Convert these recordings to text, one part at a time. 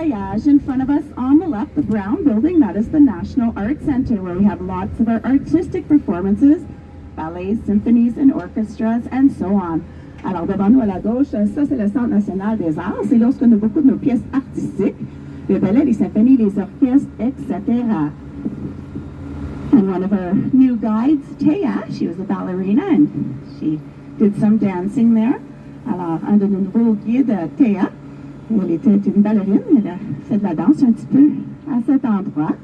voyage. In front of us on the left, the brown building, that is the National Art Center, where we have lots of our artistic performances, ballets, symphonies, and orchestras, and so on. Alors, devant nous à la gauche, ça c'est le Centre national des arts. C'est là où on a beaucoup de nos pièces artistiques, les ballets, les symphonies, les orchestres, etc. And one of our new guides, Taya, she was a ballerina, and she did some dancing there. Alors, un de nos nouveaux guides, Taya, elle était une ballerine, elle a fait de la danse un petit peu à cet endroit.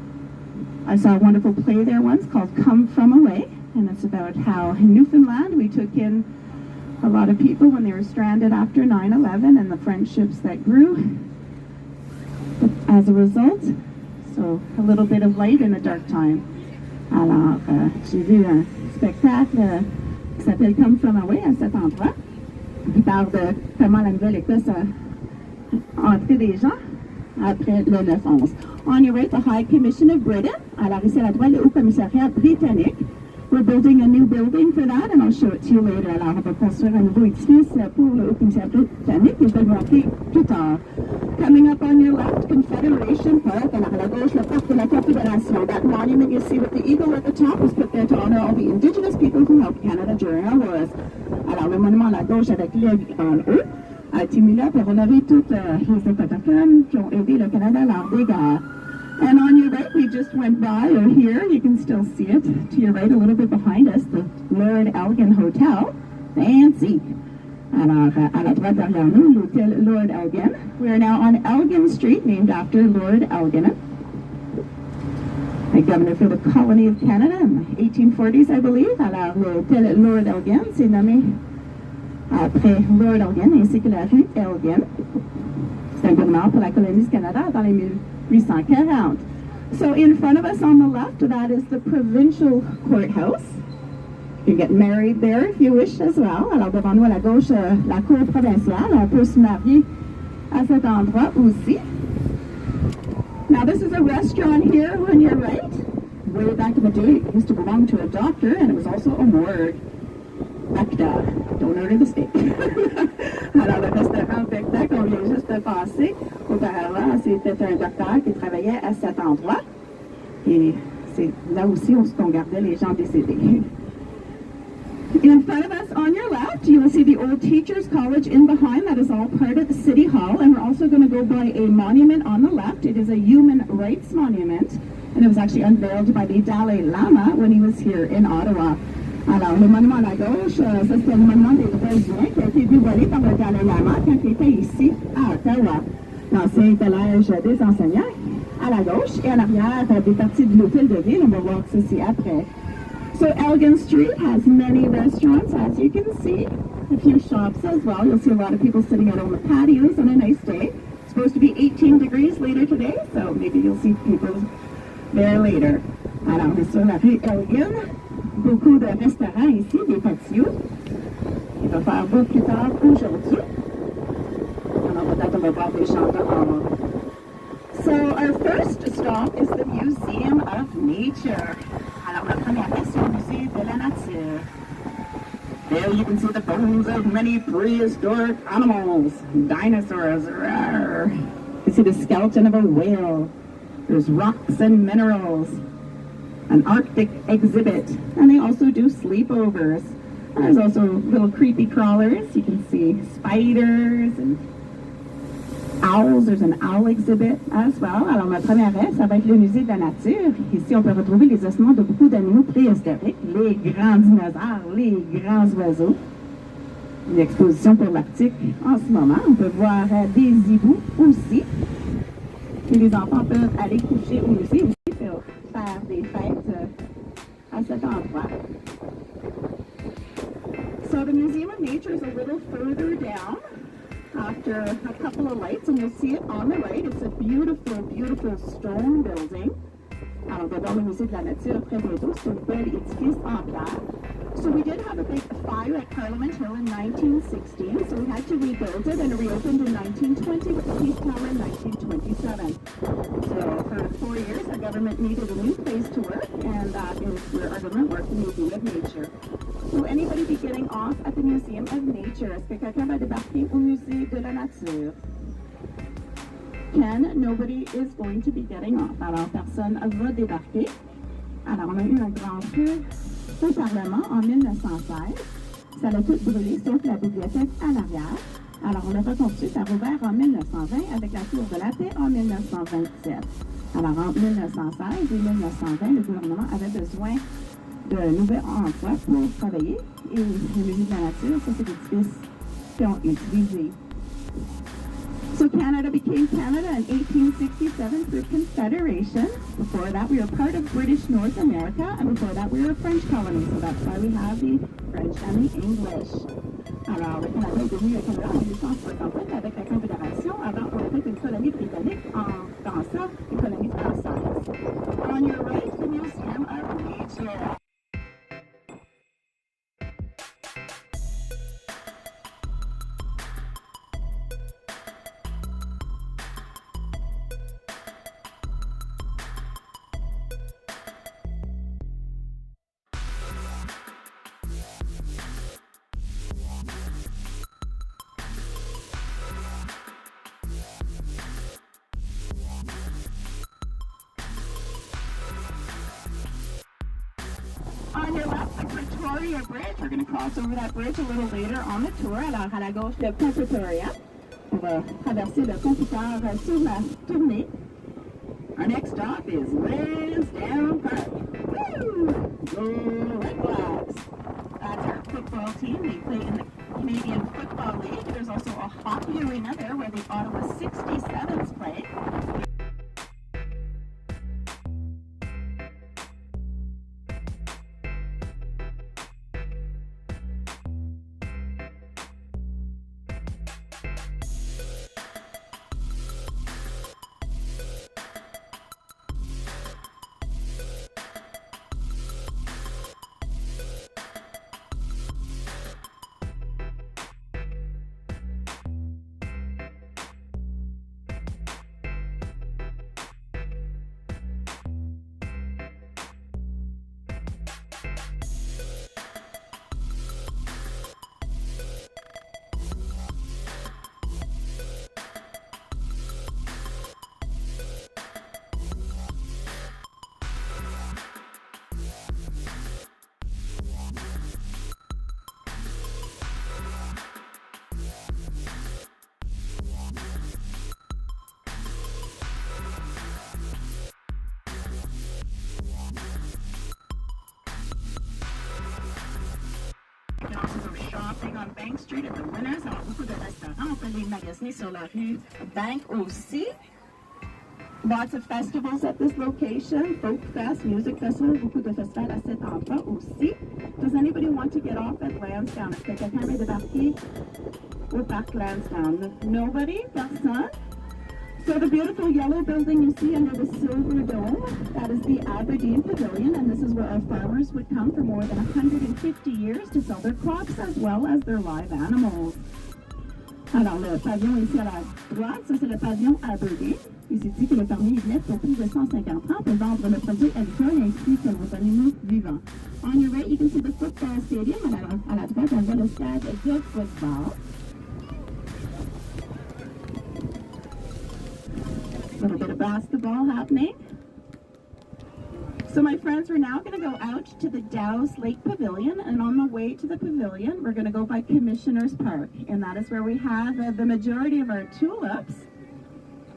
I saw a wonderful play there once called Come From Away, and it's about how in Newfoundland we took in a lot of people when they were stranded after 9/11 and the friendships that grew as a result. So a little bit of light in a dark time. Alors, j'ai vu un spectacle qui s'appelle Come From Away à cet endroit, qui parle de comment la Nouvelle-Écosse a entré des gens après le 9/11. On your right, the High Commission of Britain. Alors ici à la droite, le Haut Commissariat britannique. We're building a new building for that, and I'll show it to you later. Alors, on va construire un nouveau édifice pour le Haut Commissariat britannique, et je vais le montrer plus tard. Coming up on your left, Confederation Park, and à la gauche, le Parc de la Confédération. That monument you see with the eagle at the top was put there to honor all the Indigenous people who helped Canada during our wars. Alors, le monument à la gauche avec l'aigle en haut a été mis là pour honorer toutes les autochtones qui ont aidé le Canada lors des guerres. And on your right, we just went by, or here, you can still see it, to your right, a little bit behind us, the Lord Elgin Hotel. Fancy. Alors, à la droite derrière nous, l'hôtel Lord Elgin. We are now on Elgin Street, named after Lord Elgin, the governor for the colony of Canada in the 1840s, I believe. Alors, l'hôtel Lord Elgin s'est nommé après Lord Elgin, ainsi que la rue Elgin. C'est un gouverneur pour la colonie du Canada dans les 1840. So in front of us on the left, that is the provincial courthouse. You can get married there if you wish as well. Alors devant nous à la gauche, la cour provinciale. On peut se marier à cet endroit aussi. Now this is a restaurant here on your right. Way back in the day, it used to belong to a doctor, and it was also a morgue. Becta. Don't order the steak. Alors, le restaurant Becta qu'on vient juste de passer, auparavant, c'était un docteur qui travaillait à cet endroit. Et c'est là aussi où on gardait les gens décédés. In front of us on your left, you will see the old Teachers College in behind. That is all part of the City Hall. And we're also going to go by a monument on the left. It is a human rights monument. And it was actually unveiled by the Dalai Lama when he was here in Ottawa. Alors, le monument à la gauche, ça c'était le monument des droits humains qui a été dévoilé par le Dalai Lama quand il était ici à Ottawa. L'ancien collège des enseignants à la gauche et en arrière des parties de l'hôtel de ville. On va voir ceci après. So Elgin Street has many restaurants, as you can see. A few shops as well. You'll see a lot of people sitting out on the patios on a nice day. It's supposed to be 18 degrees later today, so maybe you'll see people there later. Alors, on est sur la rue Elgin. Beaucoup de restaurants ici, des patios. Il va faire beau plus tard aujourd'hui. Alors peut-être on va voir des chanteurs. So our first stop is the Museum of Nature. Alors la première est au Musée de la Nature. There you can see the bones of many prehistoric animals. Dinosaurs. Rawr. You can see the skeleton of a whale. There's rocks and minerals. An Arctic exhibit, and they also do sleepovers. There's also little creepy crawlers. You can see spiders and owls. There's an owl exhibit as well. Alors, ma première rêve, ça va être le musée de la nature. Ici, on peut retrouver les ossements de beaucoup d'animaux préhistoriques, les grands dinosaures, les grands oiseaux. Une exposition pour l'Arctique en ce moment. On peut voir des hiboux aussi. Et les enfants peuvent aller coucher au musée aussi. Faire des fêtes à cet endroit. So the Museum of Nature is a little further down after a couple of lights, and you'll see it on the right. It's a beautiful, beautiful stone building. Alors, d'abord, le Musée de la Nature, très bientôt, c'est un bel édifice en pierre. So we did have a big fire at Parliament Hill in 1916, so we had to rebuild it, and it reopened in 1920 with the Peace Tower in 1927. So for 4 years, our government needed a new place to work, and that is where our government worked, the Museum of Nature. Will anybody be getting off at the Museum of Nature? Est-ce que quelqu'un va débarquer au Musée de la Nature? 10, nobody is going to be getting off. Alors, personne va débarquer. Alors, on a eu un grand feu au Parlement en 1916. Ça a tout brûlé, sauf la bibliothèque à l'arrière. Alors, on a reconstruit, ça a rouvert en 1920 avec la Tour de la Paix en 1927. Alors, entre 1916 et 1920, le gouvernement avait besoin de nouveaux emplois pour travailler. Et le Musée de la Nature, ça, c'est l'édifice qu'ils ont utilisé. So Canada became Canada in 1867 through Confederation. Before that, we were part of British North America, and before that, we were a French colony. So that's why we have the French and the English. Alors, le Canada est devenu le Canada en 1858 avec la Confédération. Avant, on était une colonie britannique en pensant une colonie française. On your right, the Museum of Nature. On your left, the Pretoria Bridge. We're going to cross over that bridge a little later on the tour. Alors, à la gauche, le pont Pretoria. On va traverser le pont plus tard sur la tournée. Our next stop is Lansdowne Park. Woo! Go Red Flags. That's our football team. They play in the Canadian Football League. There's also a hockey arena there where the Ottawa 67s play. On Bank Street at the Winners. Alors, beaucoup de restaurants. On peut les magasiner sur la rue Bank aussi. Lots of festivals at this location. Folk Fest, Music Festival. Beaucoup de festivals à cet endroit aussi. Does anybody want to get off at Lansdowne? Est-ce que quelqu'un veut débarquer au parc Lansdowne? Nobody? Personne? So the beautiful yellow building you see under the silver dome, that is the Aberdeen Pavilion, and this is where our farmers would come for more than 150 years to sell their crops as well as their live animals. Alors, le pavillon ici à la droite, ça c'est le pavillon Aberdeen. Il s'est dit que le fermier venait pour plus de 150 ans pour vendre le produit agricole ainsi que nos animaux vivants. On your right, you can see the football stadium. À la droite, on voit le stade de football. A little bit of basketball happening. So my friends, we're now going to go out to the Dow's Lake Pavilion, and on the way to the pavilion, we're going to go by Commissioners Park, and that is where we have the majority of our tulips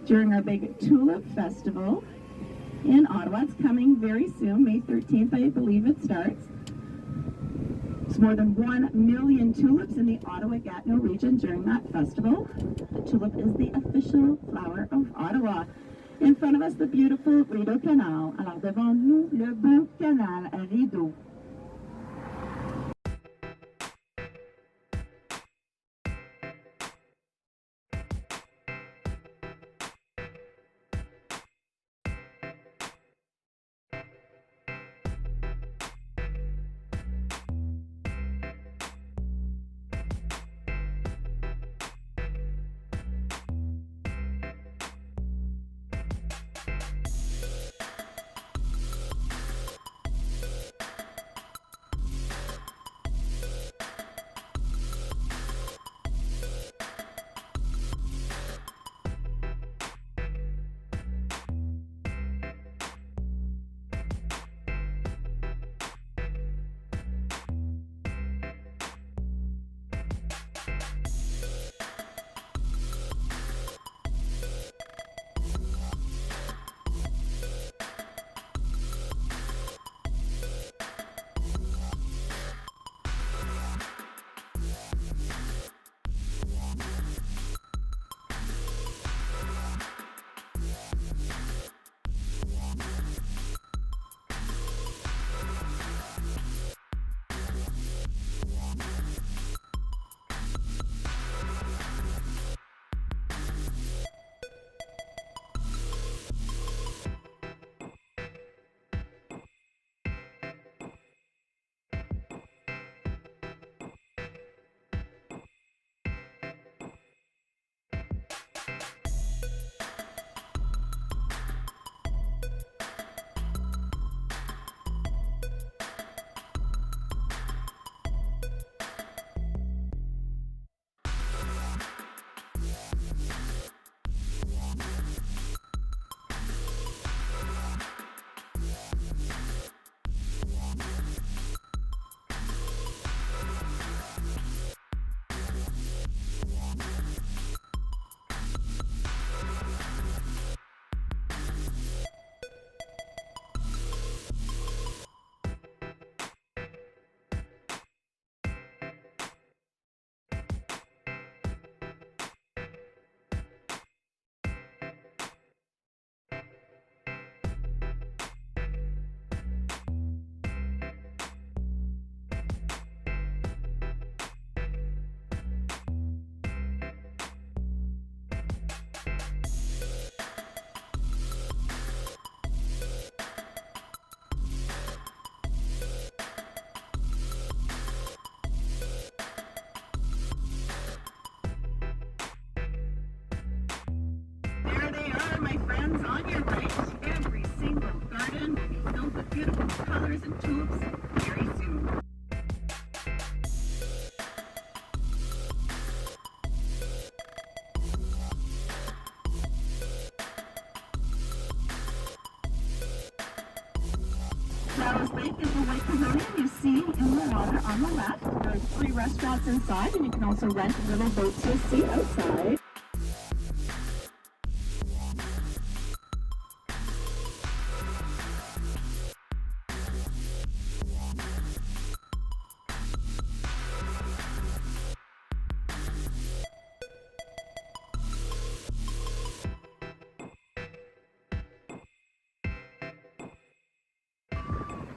during our big tulip festival in Ottawa. It's coming very soon, May 13th, I believe it starts. There's more than 1 million tulips in the Ottawa-Gatineau region during that festival. The tulip is the official flower of Ottawa. In front of us, the beautiful Rideau Canal. Alors devant nous, le beau canal Rideau. green little garden will be filled with beautiful colors and tulips very soon. Flowers Lake is the white pavilion you see in the water on the left. There are 3 restaurants inside, and you can also rent little boats to see outside.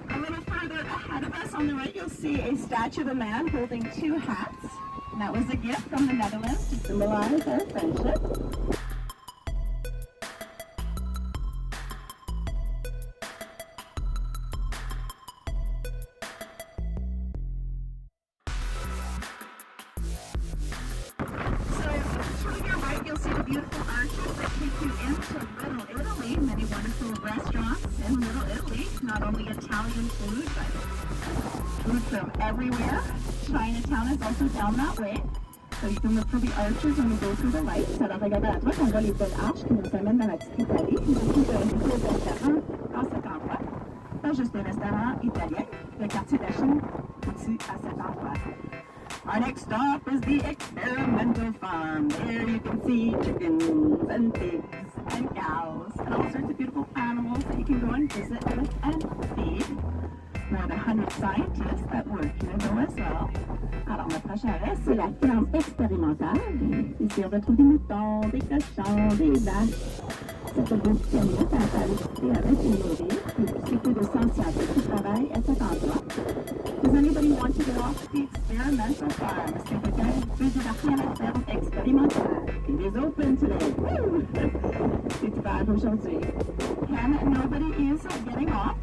A little further ahead of us on the right, you'll see a statue of a man holding 2 hats. And that was a gift from the Netherlands to symbolize our friendship. So, to your right, you'll see the beautiful arches that take you into Little Italy. Many wonderful restaurants in Little Italy. Not only Italian food, but food from everywhere. Chinatown is also down that way. So you can look for the arches when you go through the lights. Alors, regardez à droite, on voit les belles arches qui nous amènent dans la petite Italie. Beaucoup de restaurants dans cet endroit. Pas juste des restaurants italiens. Le quartier de la Chine aussi à cet endroit. Our next stop is the experimental farm. There you can see chickens and pigs and cows and all sorts of beautiful animals that you can go and visit with and feed. More than 100 scientists that work here though as well. Alors, notre prochain arrêt, c'est la ferme expérimentale. Ici, on retrouve des moutons, des cochons, des vaches. Cette beau petit animal à visiter avec une nourrice. C'est plus de 100 scientifiques qui travaillent à cet endroit. Does anybody want to go off the experimental farm? Est-ce que quelqu'un veut débarquer à la ferme expérimentale? It is open today. Woo! C'est ouvert aujourd'hui. And nobody is getting off.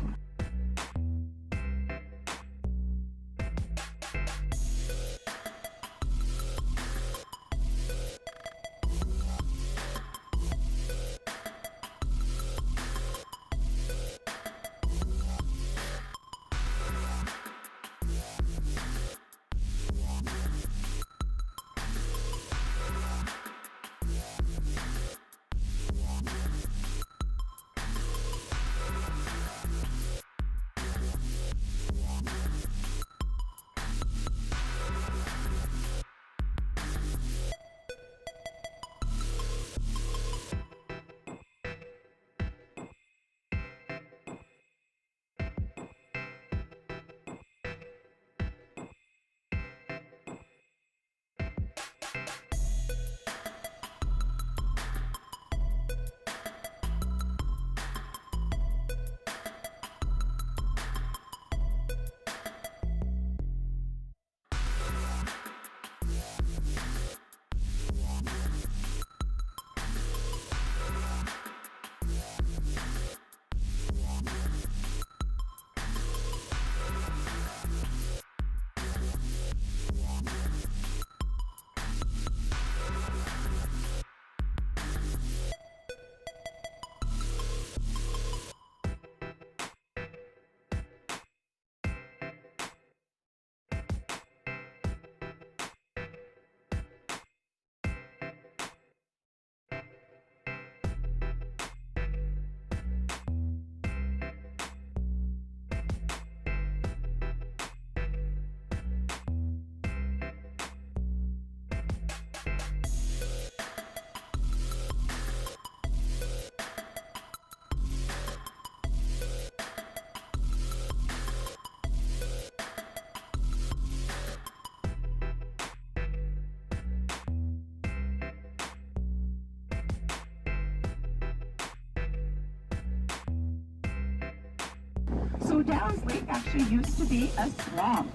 So Downs Lake actually used to be a swamp.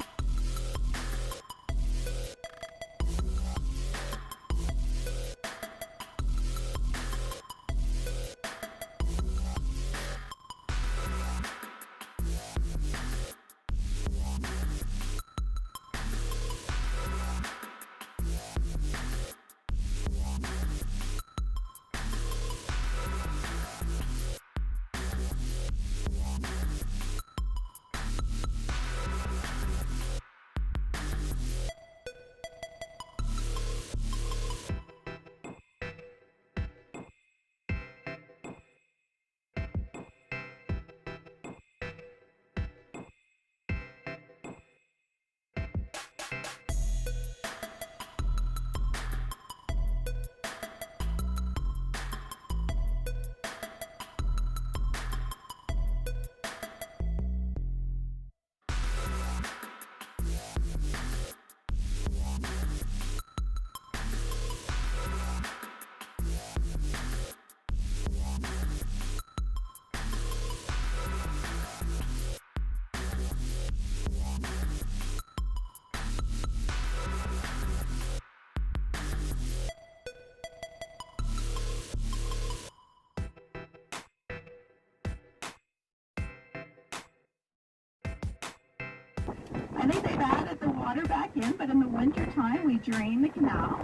I think they've added the water back in, but in the winter time we drain the canal.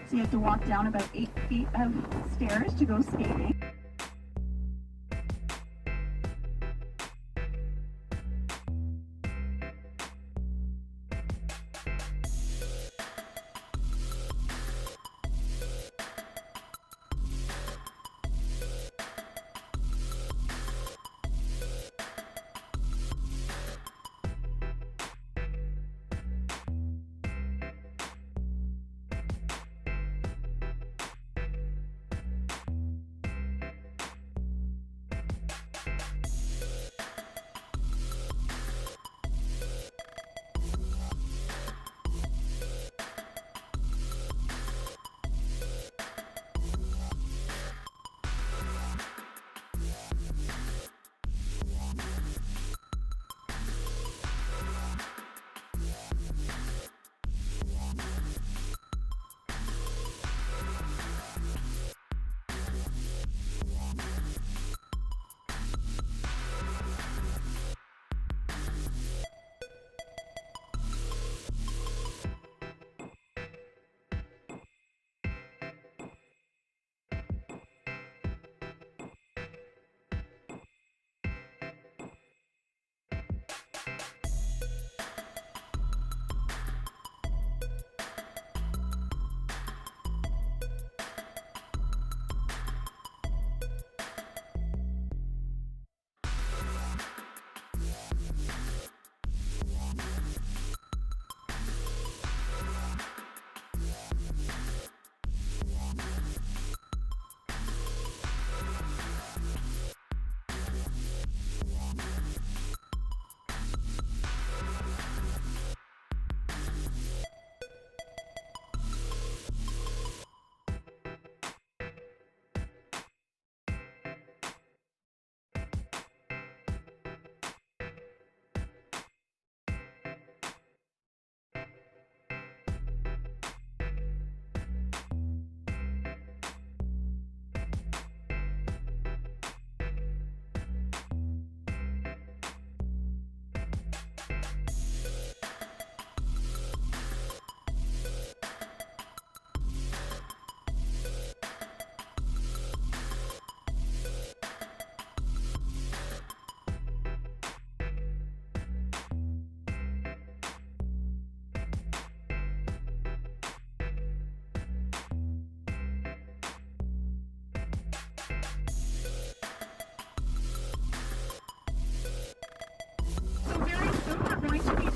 So you have to walk down about 8 feet of stairs to go skating.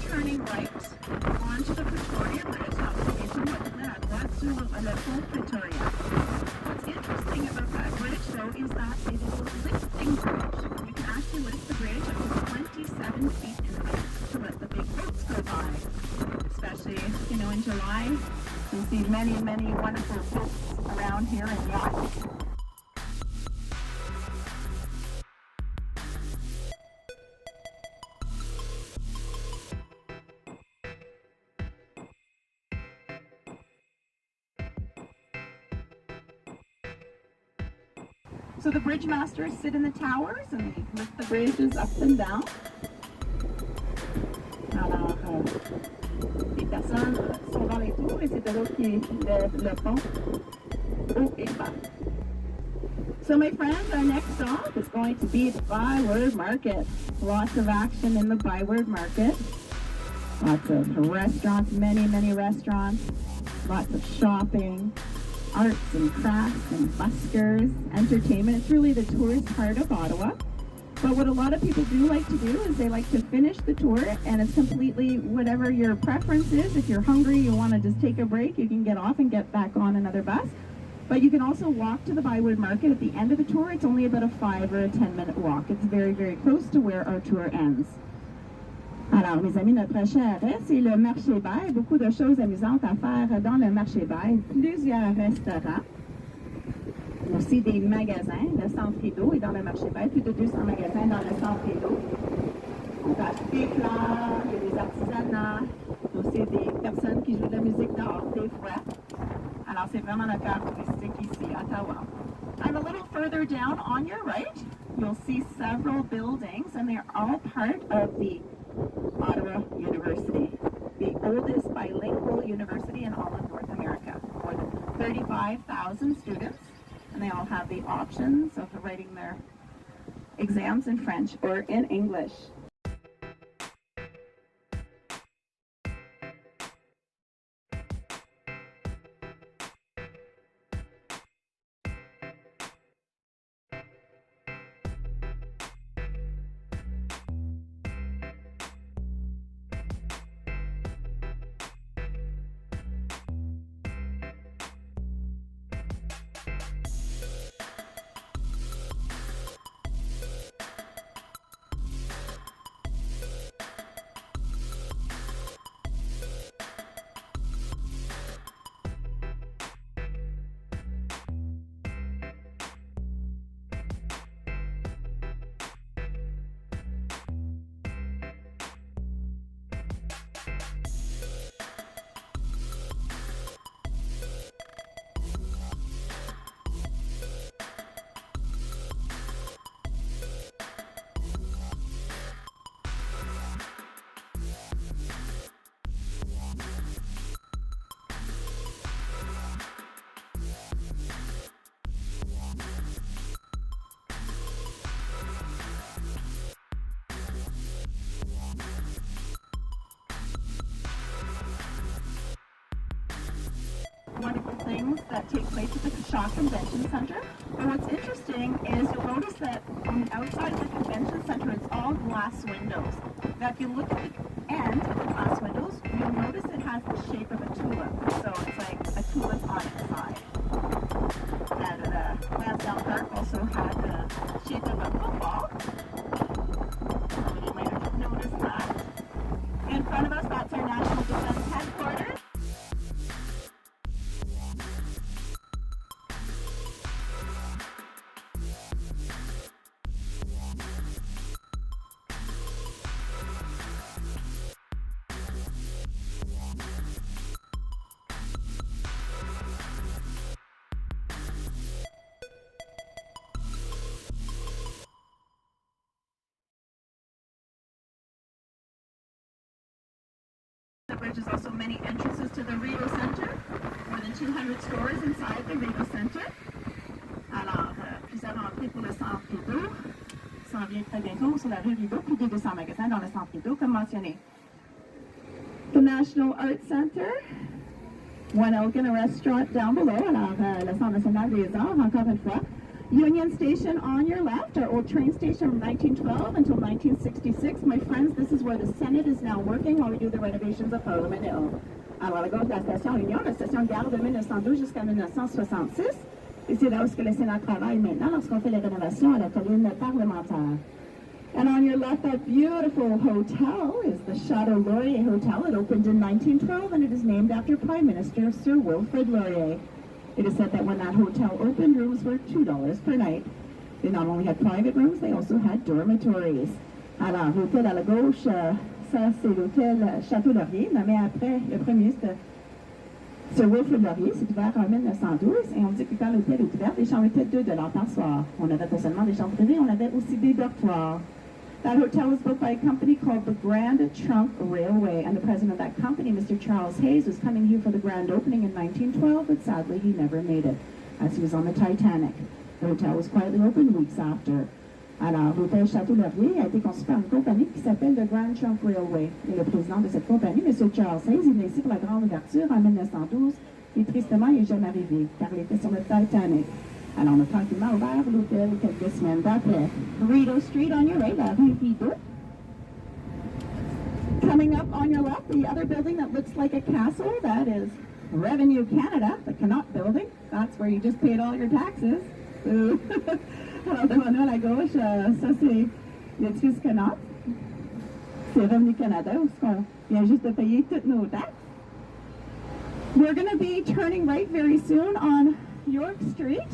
Turning right onto the Pretoria Bridge, Pretoria. What's interesting about that bridge, though, is that it is a lifting bridge. You can actually lift the bridge up to 27 feet in height to let the big boats go by. Especially, you know, in July, you'll see many, many wonderful boats around here and yachts. So the bridge masters sit in the towers and they lift the bridges up and down. Alors, les personnes sont dans les tours et c'est de l'autre qui lève le pont haut et bas. So my friends, our next stop is going to be the ByWard Market. Lots of action in the ByWard Market. Lots of restaurants, many, many restaurants. Lots of shopping. Arts and crafts and buskers, entertainment. It's really the tourist part of Ottawa. But what a lot of people do like to do is they like to finish the tour, and it's completely whatever your preference is. If you're hungry, you want to just take a break, you can get off and get back on another bus. But you can also walk to the ByWard Market at the end of the tour. It's only about a 5 or a 10-minute walk. It's very, very close to where our tour ends. Alors, mes amis, notre prochain arrêt, c'est le marché Bail. Beaucoup de choses amusantes à faire dans le marché Bail. Plusieurs restaurants. Aussi des magasins. Le centre Rideau est dans le marché Bail. Plus de 200 magasins dans le centre Rideau. On peut acheter des fleurs, il y a des artisanats. Aussi des personnes qui jouent de la musique dehors, des fois. Alors, c'est vraiment le cœur touristique ici, à Ottawa. And a little further down on your right, you'll see several buildings, and they're all part of the Ottawa University, the oldest bilingual university in all of North America. More than 35,000 students, and they all have the options of writing their exams in French or in English. Wonderful things that take place at the Shaw Convention Center. And what's interesting is you'll notice that on the outside of the convention center, it's all glass windows. Now, if you look at the end of the glass windows, you'll notice it has the shape of a tulip. So it's like a tulip on its side. And the Lansdowne Park also had the shape of a football. You might have noticed that. In front of us, that's our National Defense Headquarters. There's also many entrances to the Rideau Center, more than 200 stores inside the Rideau Center. Alors, plusieurs entrées pour le centre Rideau. S'en vient très bientôt sur la rue Rideau, plus de 200 magasins dans le centre Rideau, comme mentionné. The National Arts Center, One Elgin, a restaurant down below. Alors, le Centre National des Arts, encore une fois. Union Station on your left, our old train station from 1912 until 1966. My friends, this is where the Senate is now working while we do the renovations of Parliament Hill. Alors, à gauche de la station Union, la station de gare de 1912 jusqu'à 1966. Et c'est là où le Sénat travaille maintenant lorsqu'on fait les rénovations à la colline parlementaire. And on your left, that beautiful hotel is the Chateau Laurier Hotel. It opened in 1912 and it is named after Prime Minister Sir Wilfrid Laurier. It is said that when that hotel opened, rooms were $2 per night. They not only had private rooms, they also had dormitories. Alors, l'hôtel à la gauche, ça c'est l'hôtel Château Laurier, nommé après le premier ministre Sir Wilfrid Laurier. C'est ouvert en 1912 et on dit que quand l'hôtel est ouvert, les chambres étaient $2 par soir. On n'avait pas seulement des chambres privées, on avait aussi des dortoirs. That hotel was built by a company called the Grand Trunk Railway, and the president of that company, Mr. Charles Hayes, was coming here for the grand opening in 1912, but sadly he never made it, as he was on the Titanic. The hotel was quietly opened weeks after. Alors, l'hôtel Château Laurier a été conçu par une compagnie qui s'appelle the Grand Trunk Railway. Et le président de cette compagnie, Mr. Charles Hayes, il est ici pour la grande ouverture en 1912, et tristement, il n'est jamais arrivé, car il était sur le Titanic. Alors, on a tranquillement ouvert l'hôtel quelques semaines d'après. Rideau Street on your right, la rue Rideau. Coming up on your left, the other building that looks like a castle, that is Revenue Canada, the Connaught building. That's where you just paid all your taxes. Alors, devant nous à la gauche, ça c'est l'édifice Connaught. C'est Revenu Canada, où on vient juste de payer toutes nos taxes. We're going to be turning right very soon on York Street.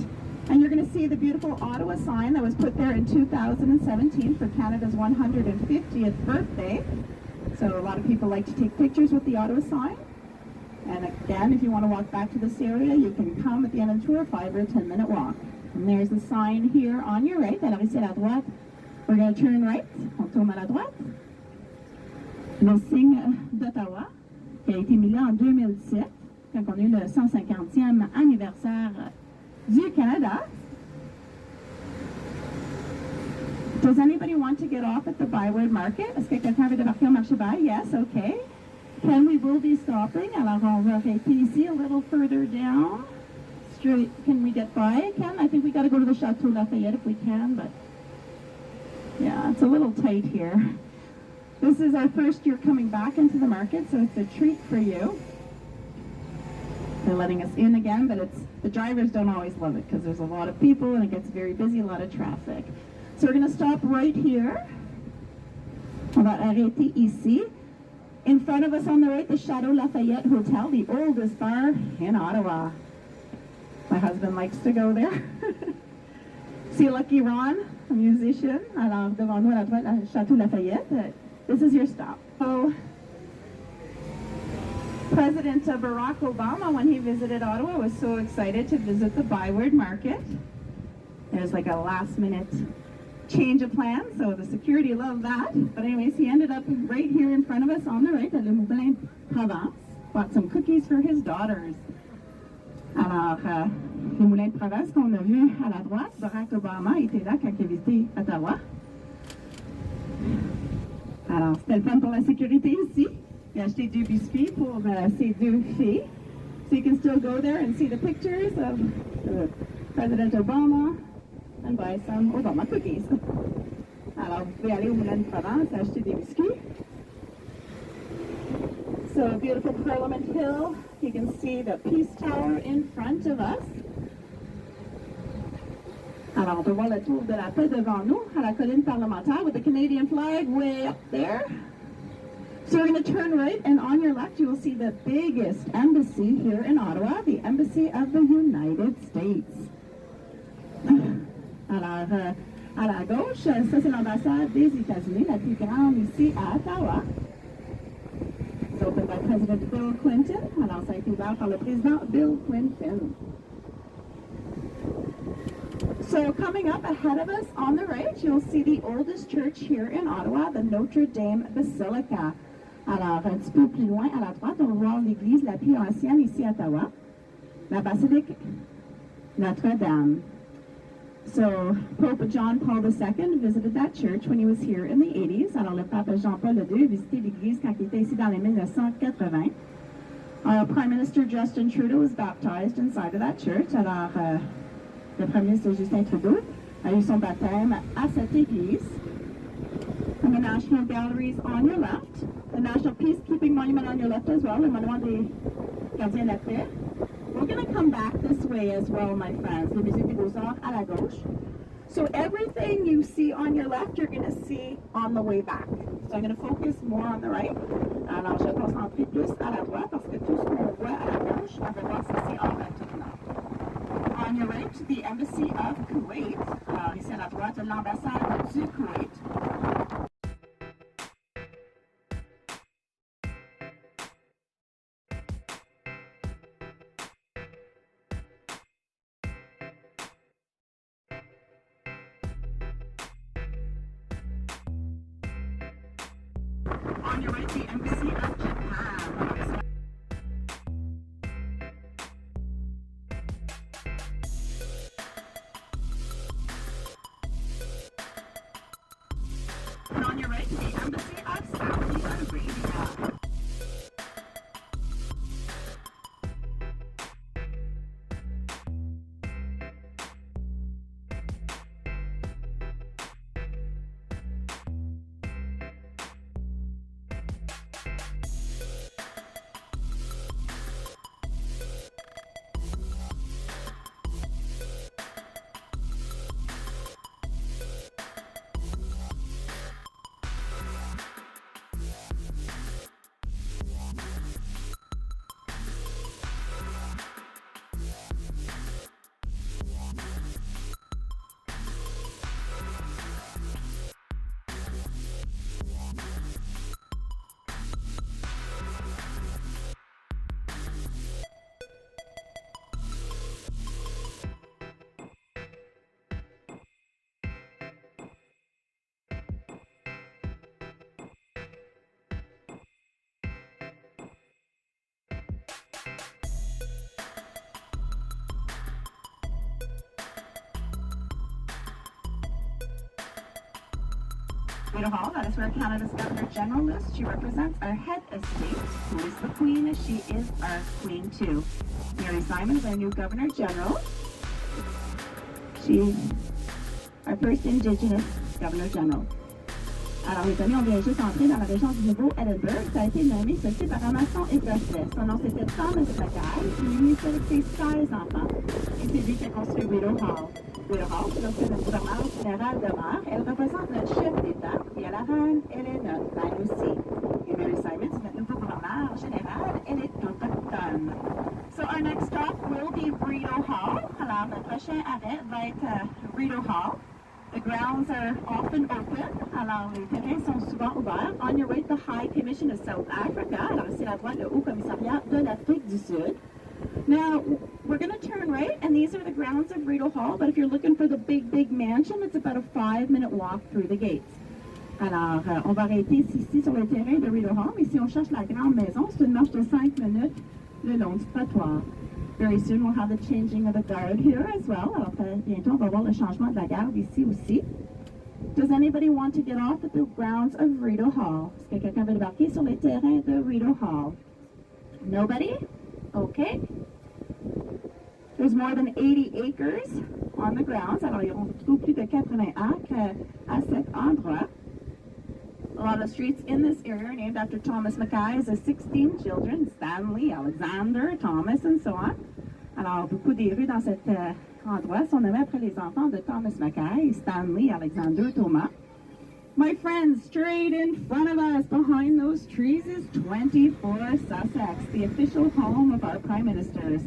And you're going to see the beautiful Ottawa sign that was put there in 2017 for Canada's 150th birthday. So a lot of people like to take pictures with the Ottawa sign. And again, if you want to walk back to this area, you can come at the end of the tour, 5 or a 10-minute walk. And there's the sign here on your right. Alors ici à la droite, we're going to turn right. On tourne à la droite. le signe d'Ottawa, qui a été mis là en 2017, quand on a eu le 150e anniversaire du Canada. Does anybody want to get off at the ByWard Market? Est-ce que quelqu'un veut débarquer au marché By? Yes, okay. Ken, we will be stopping. Alors, on va arrêter ici a little further down. Straight, can we get by, Ken? I think we got to go to the Chateau Lafayette if we can, but yeah, it's a little tight here. This is our first year coming back into the market, so it's a treat for you. They're letting us in again, but the drivers don't always love it because there's a lot of people and it gets very busy, a lot of traffic. So we're going to stop right here. On va arrêter ici. In front of us on the right, the Chateau Lafayette Hotel, the oldest bar in Ottawa. My husband likes to go there. See Lucky Ron, a musician. Alors, devant nous, à la droite, le Chateau Lafayette. This is your stop. So, President Barack Obama, when he visited Ottawa, was so excited to visit the ByWard Market. There's like a last-minute change of plans, so the security loved that. But anyways, he ended up right here in front of us on the right at Le Moulin Provence. Bought some cookies for his daughters. Alors, le Moulin de Provence qu'on a vu à la droite, Barack Obama était là quand il a visité Ottawa. Alors, c'était le fun pour la sécurité ici. Il a acheté 2 biscuits pour ses 2 filles. So you can still go there and see the pictures of President Obama and buy some Obama cookies. Alors, vous pouvez aller au Moulin de Provence acheter des biscuits. So, beautiful Parliament Hill. You can see the Peace Tower in front of us. Alors, on peut voir le tour de la paix devant nous, à la colline parlementaire, with the Canadian flag way up there. So we're going to turn right, and on your left, you will see the biggest embassy here in Ottawa, the Embassy of the United States. Alors, à la gauche, ça c'est l'ambassade des États-Unis, la plus grande ici à Ottawa. It's opened by President Bill Clinton. Alors, ça a été ouvert par le président Bill Clinton. So coming up ahead of us on the right, you'll see the oldest church here in Ottawa, the Notre Dame Basilica. Alors, un petit peu plus loin à la droite, on va voir l'église la plus ancienne ici à Ottawa, la basilique Notre-Dame. So, Pope John Paul II visited that church when he was here in the 80s. Alors, le pape Jean-Paul II a visité l'église quand il était ici dans les 1980. Prime Minister Justin Trudeau was baptized inside of that church. Alors, le Premier ministre Justin Trudeau a eu son baptême à cette église. And the National Gallery is on your left. The National Peacekeeping Monument on your left as well, le monument des gardiens de la paix. We're going to come back this way as well, my friends. Le Musée des Beaux-Arts à la gauche. So everything you see on your left, you're going to see on the way back. So I'm going to focus more on the right. Alors, je vais concentrer plus à la droite parce que tout ce qu'on voit à la gauche, on va voir ça ici en maintenant. On your right, the Embassy of Kuwait. Alors, ici à la droite, l'ambassade du Kuwait. On your right, the Embassy of Japan. And on your right, the Embassy of Saudi Arabia. Rideau Hall, that is where Canada's Governor General lives. She represents our head estate, who is the Queen. She is our Queen too. Mary Simon is our new Governor General. She's our first Indigenous Governor General. Alors, les amis, on vient juste entrer dans la région du Nouveau-Édimbourg. Ça a été nommé ceci par un maçon écossais. Son nom, c'était Thomas Mackay. Il est avec ses 16 enfants. Et c'est lui qui a construit Rideau Hall. Rideau Hall, c'est lorsque notre gouvernement général demeure. Elle représente notre chef d'État. Et à la reine, elle est notre reine aussi. Et Mary Simon, c'est notre nouveau gouverneur général. Elle est autochtone. So our next stop will be Rideau Hall. Alors, notre prochain arrêt va être Rideau Hall. The grounds are often open. Alors, les terrains sont souvent ouverts. On your way to the High Commission of South Africa. Alors, c'est la voie, le Haut Commissariat de l'Afrique du Sud. Now, we're going to turn right, and these are the grounds of Rideau Hall. But if you're looking for the big mansion, it's about a 5-minute walk through the gates. Alors, on va arrêter ici sur le terrain de Rideau Hall. Mais si on cherche la grande maison, c'est une marche de 5 minutes le long du trottoir. Very soon we'll have the changing of the guard here as well. Alors, bientôt, on va voir le changement de la garde ici aussi. Does anybody want to get off at the grounds of Rideau Hall? Est-ce que quelqu'un veut débarquer sur les terrains de Rideau Hall? Nobody? Okay. There's more than 80 acres on the grounds. Alors, on trouve plus de 80 acres à cet endroit. A lot of streets in this area are named after Thomas Mackay. He has 16 children, Stanley, Alexander, Thomas, and so on. Alors, beaucoup des rues dans cet endroit sont nommées après les enfants de Thomas Mackay, Stanley, Alexander, Thomas. My friends, straight in front of us, behind those trees, is 24 Sussex, the official home of our prime ministers.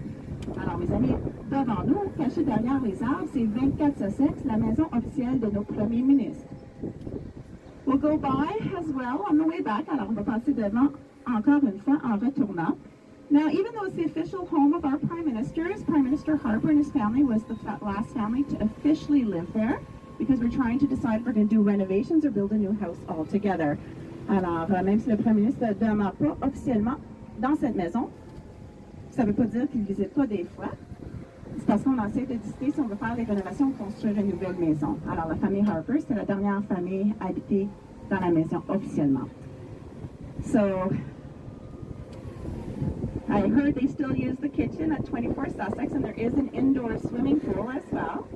Alors, mes amis, devant nous, caché derrière les arbres, c'est 24 Sussex, la maison officielle de nos premiers ministres. We'll go by as well on the way back. Alors, on va passer devant encore une fois en retournant. Now, even though it's the official home of our prime ministers, Prime Minister Harper and his family was the last family to officially live there because we're trying to decide if we're going to do renovations or build a new house altogether. Alors, même si le Premier ministre ne demeure pas officiellement dans cette maison, ça ne veut pas dire qu'il ne visite pas des fois. C'est parce qu'on essaie de décider si on veut faire des rénovations ou construire une nouvelle maison. Alors, la famille Harper, c'est la dernière famille habitée dans la maison officiellement. So, I heard they still use the kitchen at 24 Sussex, and there is an indoor swimming pool as well.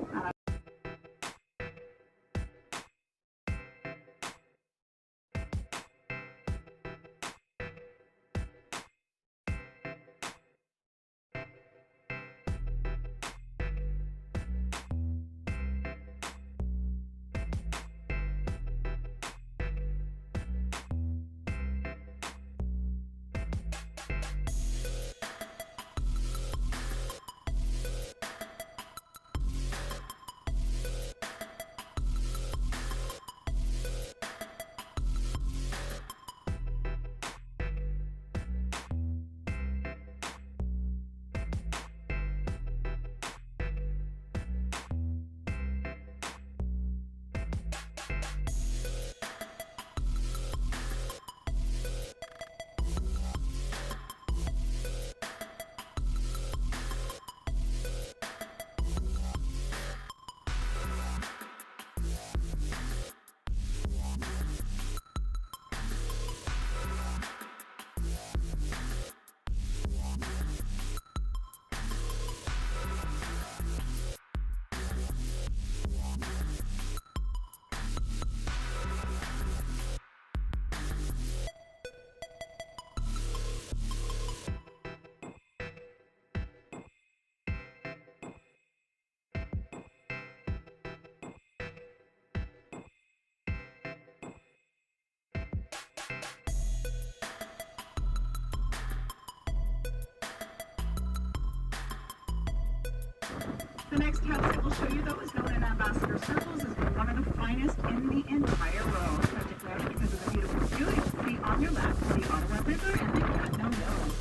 The next house that we'll show you, though, is known in ambassador circles as one of the finest in the entire world, particularly because of the beautiful view you see on your left, the Ottawa River and the Gatineau Mills.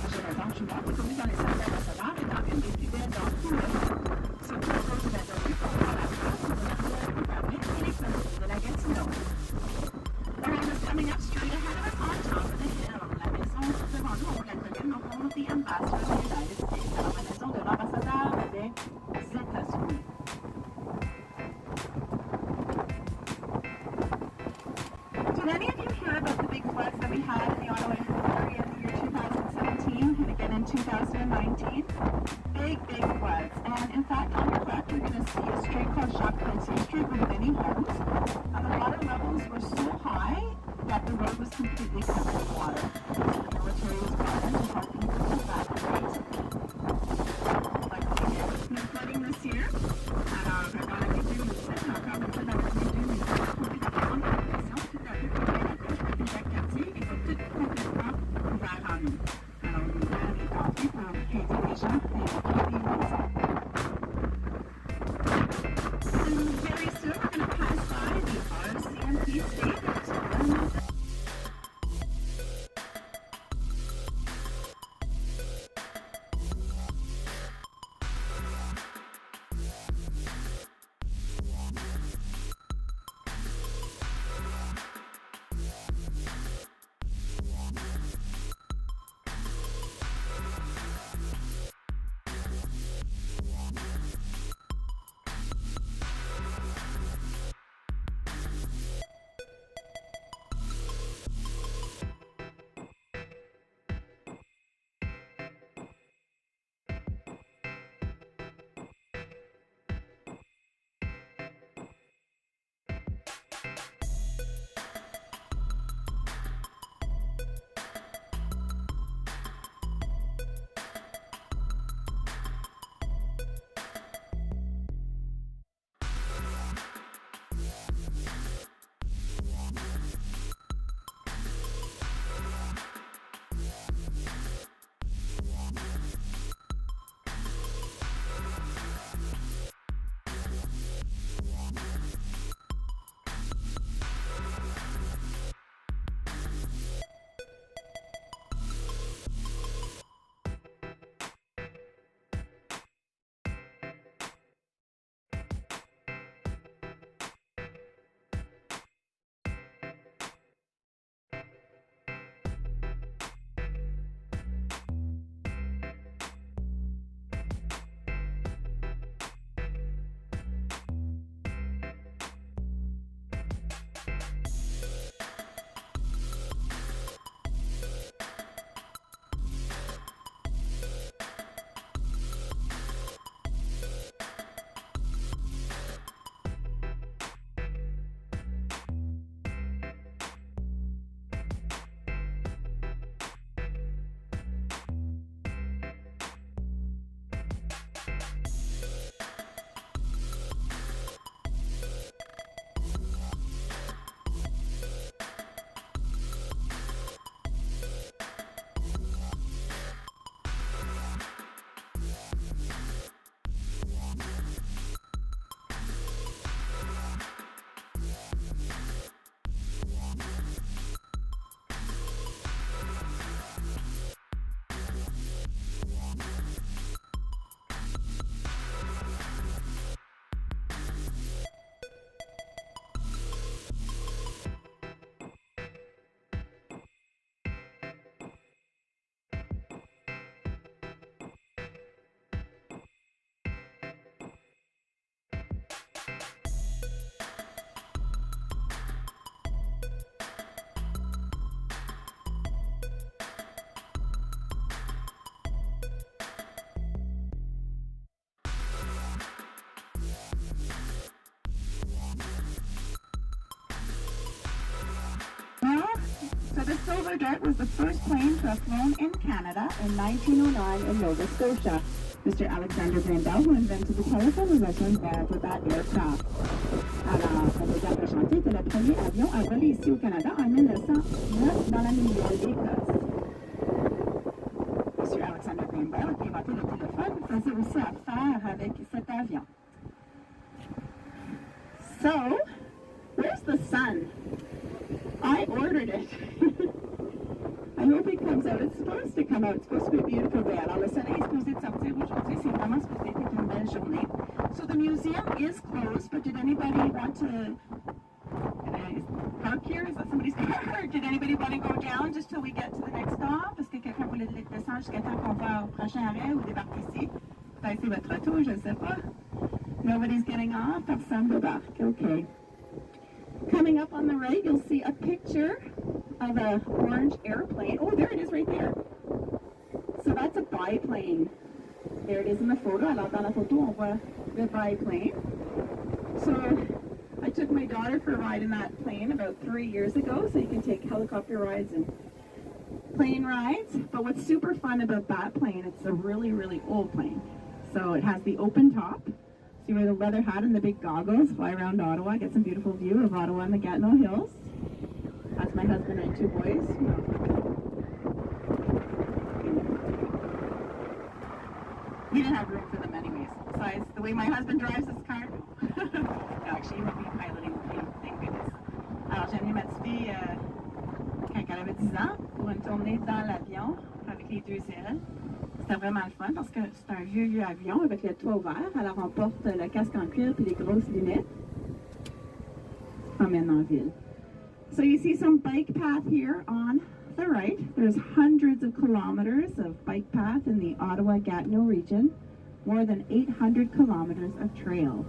Je présente, je vois, comme dans les salles nationales et dans une des plus belles dans tout l'Est. Surtout à cause de la rue pour voir la place de la rivière Republic et les places de la Gatineau. The home is coming up straight ahead of us on top of the hill. La maison devant nous, on la connaît, le home of the ambassador of the United States. Alors, la maison de l'ambassadeur des États-Unis. you're going to see a street called Jacques Cartier Street with many homes. And the water levels were so high that the road was completely covered in water. So the military was brought in to help people to evacuate. Like there's no flooding this year. Alors, dans la météo, c'est encore une fois dans la météo, mais c'est pas beaucoup de grande pression. Tout à fait, à la gauche, côté Jacques Cartier, et va tout complètement ouvert en eau. Alors, l'hiver est entré pour aider les gens à évacuer les maisons. And very soon, we're going to pass by the RCMP state. So the Silver Dart was the first plane to have flown in Canada in 1909 in Nova Scotia. Mr. Alexander Graham Bell, who invented the telephone, was also involved with that aircraft. Alors, on nous a présenté que le premier avion a volé ici au Canada en 1909 dans la Nouvelle-Écosse. Mr. Alexander Graham Bell, qui inventait le téléphone, faisait aussi affaire avec cet avion. So, where's the sun? I ordered it. I hope it comes out. It's supposed to come out. It's supposed to be a beautiful day. Alors, le soleil est supposé de sortir aujourd'hui. C'est vraiment supposé être une belle journée. So the museum is closed, but did anybody want to park here? Is that somebody's car? Or did anybody want to go down just till we get to the next stop? Est-ce que quelqu'un voulait descendre jusqu'à temps qu'on va au prochain arrêt ou débarque ici? Ben, c'est votre auto, je ne sais pas. Nobody's getting off. Personne débarque. Okay. Coming up on the right, you'll see a picture of an orange airplane. Oh, there it is right there. So that's a biplane. There it is in the photo. Alors, dans la photo, on voit le biplane. So, I took my daughter for a ride in that plane about 3 years ago, so you can take helicopter rides and plane rides. But what's super fun about that plane, it's a really, really old plane. So it has the open top. So you wear the leather hat and the big goggles, fly around Ottawa, get some beautiful view of Ottawa and the Gatineau Hills. That's my husband and 2 boys. We didn't have room for them anyways. Besides, the way my husband drives his car, no, actually, he would be piloting the plane, thank goodness. Alors, j'ai amené ma petite fille quand elle avait 10 ans pour une tournée dans l'avion avec les 2 ailes. C'était vraiment le fun parce que c'est un vieux avion avec le toit ouvert. Alors, on porte le casque en cuir puis les grosses lunettes. On se promène en ville. So you see some bike path here on the right. There's hundreds of kilometers of bike path in the Ottawa-Gatineau region, more than 800 kilometers of trail.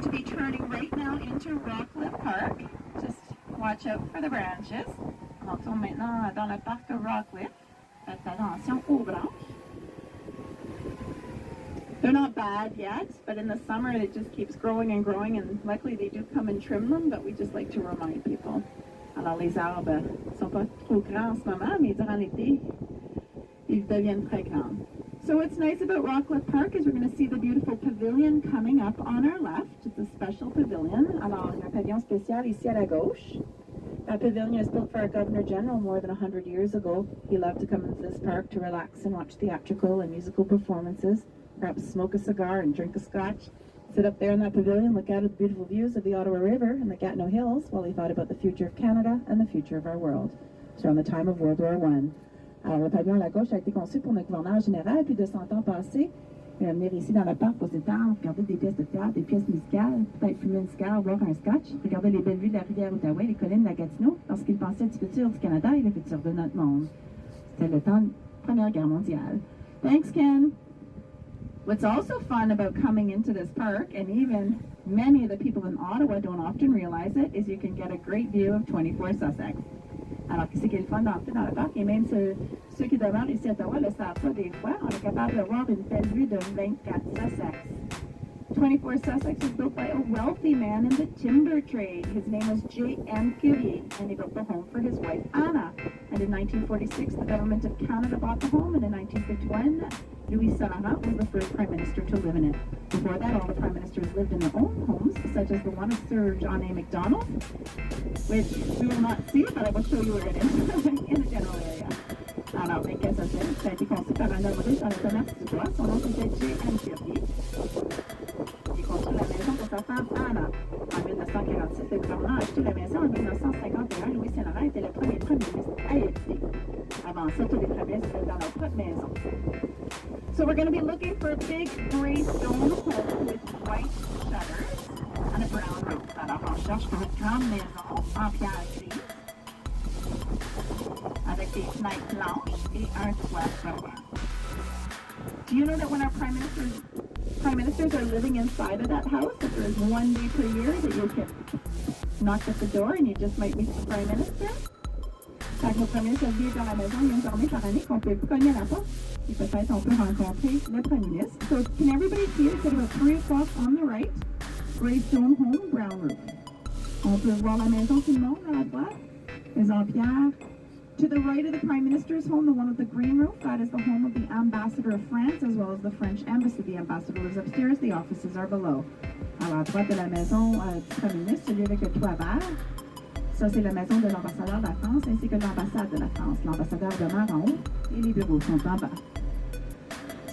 going to be turning right now into Rockcliffe Park. Just watch out for the branches. On tourne maintenant dans le parc de Rockcliffe. Faites attention aux branches. They're not bad yet, but in the summer it just keeps growing and growing, and luckily they do come and trim them, but we just like to remind people. Alors les arbres sont pas trop grands en ce moment, mais durant l'été, ils deviennent très grands. So what's nice about Rockcliffe Park is we're going to see the beautiful pavilion coming up on our left. It's a special pavilion. Alors, il y a un pavillon spécial ici à la gauche. That pavilion is built for our Governor General more than 100 years ago. He loved to come into this park to relax and watch theatrical and musical performances, perhaps smoke a cigar and drink a scotch, sit up there in that pavilion, look out at the beautiful views of the Ottawa River and the Gatineau Hills while he thought about the future of Canada and the future of our world. So around the time of World War I. Alors, le pavillon à la gauche a été conçu pour notre gouverneur général, puis de 100 ans passés, venir ici dans le parc pour s'étendre, regarder des pièces de théâtre, des pièces musicales, peut-être fumer une cigare, boire un scotch, regarder les belles vues de la rivière Outaouais, les collines de la Gatineau, lorsqu'il pensait du futur du Canada et le futur de notre monde. C'était le temps de la Première Guerre mondiale. Thanks, Ken. What's also fun about coming into this park, and even many of the people in Ottawa don't often realize it, is you can get a great view of 24 Sussex. Alors, qu'est-ce qui est le fun d'entrer dans le parc? Et même ceux qui demeurent ici à Ottawa le savent pas des fois. On est capable de voir une belle vue de 24 Sussex. 24 Sussex was built by a wealthy man in the timber trade. His name was J.M. Curie, and he built the home for his wife, Anna. And in 1946, the government of Canada bought the home, and in 1951, Louis Salamant was the first prime minister to live in it. Before that, all the prime ministers lived in their own homes, such as the one of Sir John A. Macdonald, which we will not see, but I will show you where it is in the general area. Alors, qu'est-ce que c'est? Ça a été conçu par un homme riche dans le commerce du bois. Son nom c'était J.M. Curie. Il construit la maison pour sa femme Anna. En 1946, le gouvernement a acheté la maison. En 1951, Louis Salamant était le premier premier ministre haïtien. Avant ça, tous les premiers étaient dans leur propre maison. So we're going to be looking for a big gray stone home with white shutters and a brown roof. Alors, on cherche pour une grande maison en pierre grise avec des fenêtres blanches et un toit blanc. Do you know that when our prime ministers are living inside of that house, that there is one day per year that you can knock at the door and you just might meet the prime minister? Quand le premier ministre vient dans la maison, il y a une journée par année qu'on peut cogner à la porte et peut-être on peut rencontrer le premier ministre. So can everybody see it? It's about 3 o'clock on the right. Gray stone home, brown roof. On peut voir la maison tout le monde à la droite. Les en pierre. To the right of the Prime Minister's home, the one with the green roof, that is the home of the Ambassador of France, as well as the French Embassy. The Ambassador lives upstairs, the offices are below. Alors, à droite de la maison du Premier ministre, celui avec le toit vert, ça c'est la maison de l'ambassadeur de la France, ainsi que l'ambassade de la France. L'ambassadeur demeure en haut et les bureaux sont en bas.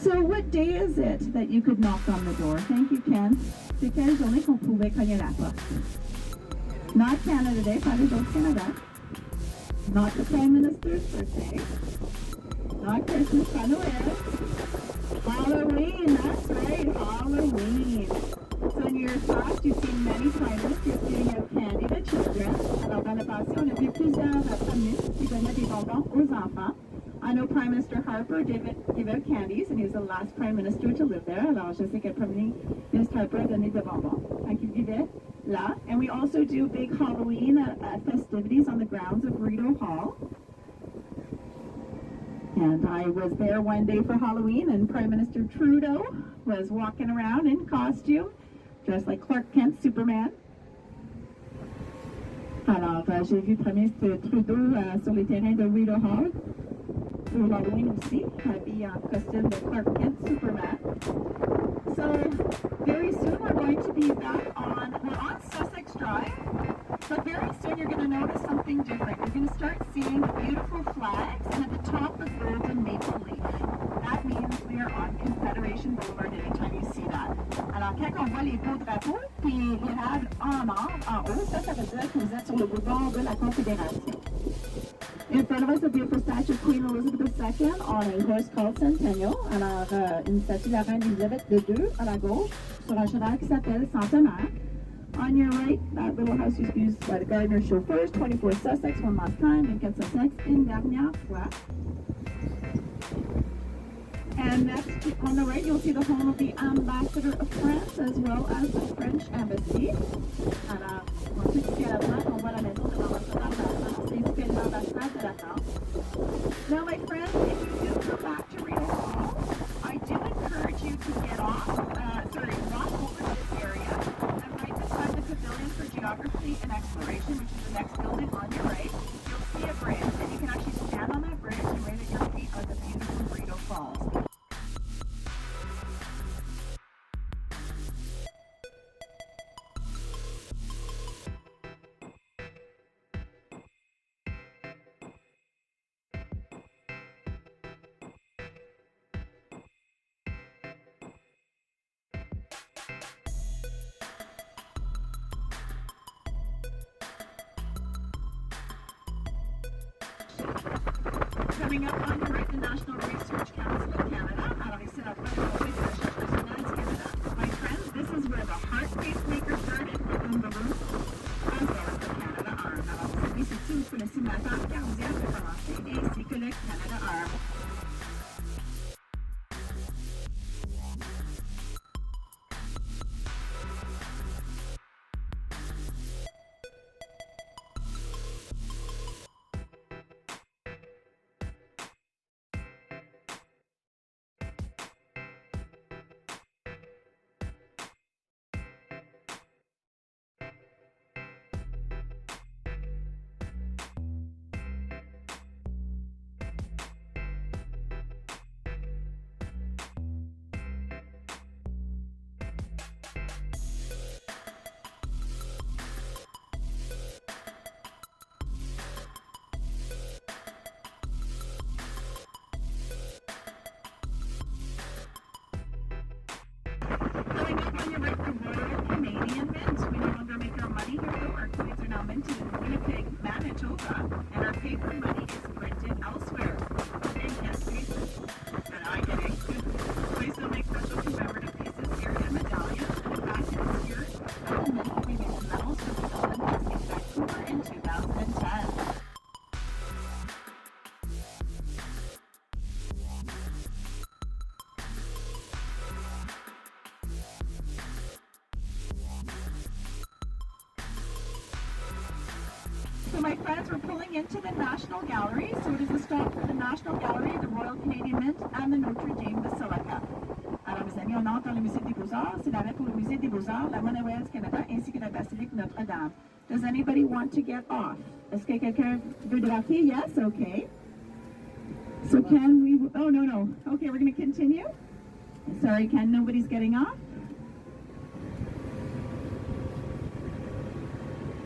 So, what day is it that you could knock on the door? Thank you, Ken. C'est quelle journée qu'on pouvait cogner la porte? Not Canada Day, pas les autres Canada. Not the Prime Minister's birthday. Not Christmas, pas Noël. Halloween, that's right, Halloween. So in years past, you've seen many Prime Ministers giving out candy to children. Alors dans le passé, on a vu plusieurs Prime Ministres qui donnaient des bonbons aux enfants. I know Prime Minister Harper gave out candies, and he was the last Prime Minister to live there. Alors je sais que Premier ministre Harper a donné des bonbons quand il vivait là. And we also do big Halloween festivities on the grounds of Rideau Hall. And I was there one day for Halloween, and Prime Minister Trudeau was walking around in costume, dressed like Clark Kent, Superman. Alors, j'ai vu Premier ministre Trudeau sur les terrains de Rideau Hall pour Halloween aussi, habillé en costume de Clark Kent, Superman. So, very soon we're going to be back we're on Sussex Drive, but very soon you're going to notice something different. You're going to start seeing beautiful flags, and at the top, the golden maple leaf. That means we are on Confederation Boulevard anytime you see that. Alors, quand on voit les beaux drapeaux, puis l'érable en or, en haut, ça veut dire que vous êtes sur le boulevard de la Confédération. In front of us, a beautiful statue of Queen Elizabeth II on a horse called Centennial. Alors, une statue de la reine Elisabeth II à la gauche, sur un cheval qui s'appelle Centenaire. On your right, that little house was used by the gardener chauffeurs, 24 Sussex, one last time, 24 Sussex, une dernière fois. And next on the right, you'll see the home of the Ambassador of France as well as the French Embassy. Alors, ensuite, ici à la droite, on voit la maison de l'ambassadeur de la France ainsi que l'ambassade de la France. Now, my friends, if you do come back to Rideau Hall, I do encourage you to get off, walk over to this area and right beside the Pavilion for Geography and Exploration, which is the next building on your right, you'll see a bridge, and you can actually stand on that bridge and right at your feet are the beautiful Rideau Falls. Coming up on your right, the National Research Council of Canada. Alors ici, la première fois, c'est la Recherche nationale du Canada. My friends, this is where the heart pacemakers started, the boom boom, as well as the Canada Arm. Alors, vous savez, c'est tout que le simulateur cardiaque a commencé, ainsi que le Canada Arm. Coming up on your right, the Royal Canadian Mint. We no longer make our money here, though. Our coins are now minted in Winnipeg, Manitoba, and our paper money is printed elsewhere. And yes, and I get it. We still make special commemorative pieces here and medallions. And in fact, it's here at the Mint we made the medals for the Olympics in Vancouver in 2010. So my friends, we're pulling into the National Gallery. So it is a stop for the National Gallery, the Royal Canadian Mint, and the Notre Dame Basilica. Alors mes amis, on entre dans le Musée des Beaux-Arts. C'est l'arrêt pour le Musée des Beaux-Arts, la Monnaie Canada, ainsi que la Basilique Notre-Dame. Does anybody want to get off? Est-ce que quelqu'un veut débarquer? Yes? Okay. So can we... Oh, no. Okay, we're going to continue. Sorry, Ken, nobody's getting off?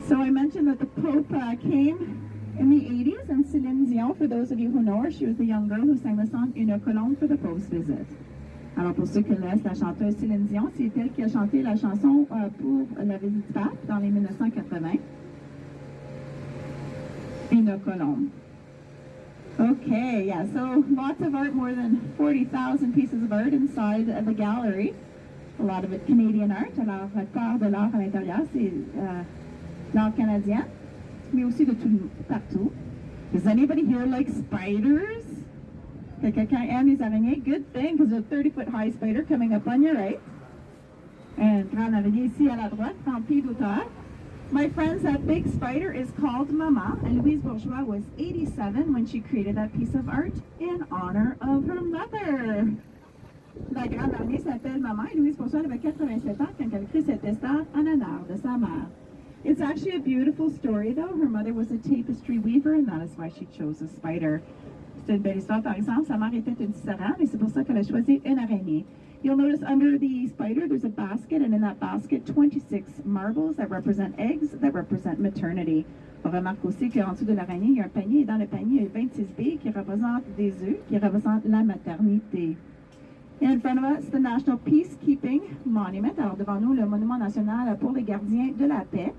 So I mentioned that the Pope came in the 80s, and Céline Dion, for those of you who know her, she was the young girl who sang the song Une colombe for the Pope's visit. Alors pour ceux qui connaissent la chanteuse Céline Dion, c'est elle qui a chanté la chanson pour la visite du pape dans les 1980. Une colombe. Okay, yeah, so lots of art, more than 40,000 pieces of art inside the gallery. A lot of it Canadian art. Alors, part de l'art à l'intérieur, c'est l'art canadien, mais aussi de tout partout. Does anybody here like spiders? Quelqu'un aime les araignées? Good thing, because there's a 30-foot high spider coming up on your right. And grande araignée ici à la droite, 30 pieds d'auteur. My friends, that big spider is called Mama, and Louise Bourgeois was 87 when she created that piece of art in honor of her mother. La grande araignée s'appelle Mama, et Louise Bourgeois avait 87 ans quand elle crée cette star en honneur de sa mère. It's actually a beautiful story, though. Her mother was a tapestry weaver, and that is why she chose a spider. C'est une belle histoire, par exemple. Sa mère était une tisserande, et c'est pour ça qu'elle a choisi une araignée. You'll notice under the spider, there's a basket, and in that basket, 26 marbles that represent eggs, that represent maternity. On remarque aussi qu'en dessous de l'araignée, il y a un panier, et dans le panier, il y a 26 billes qui représentent des œufs, qui représentent la maternité. In front of us, the National Peacekeeping Monument. Alors, devant nous, le monument national pour les gardiens de la paix.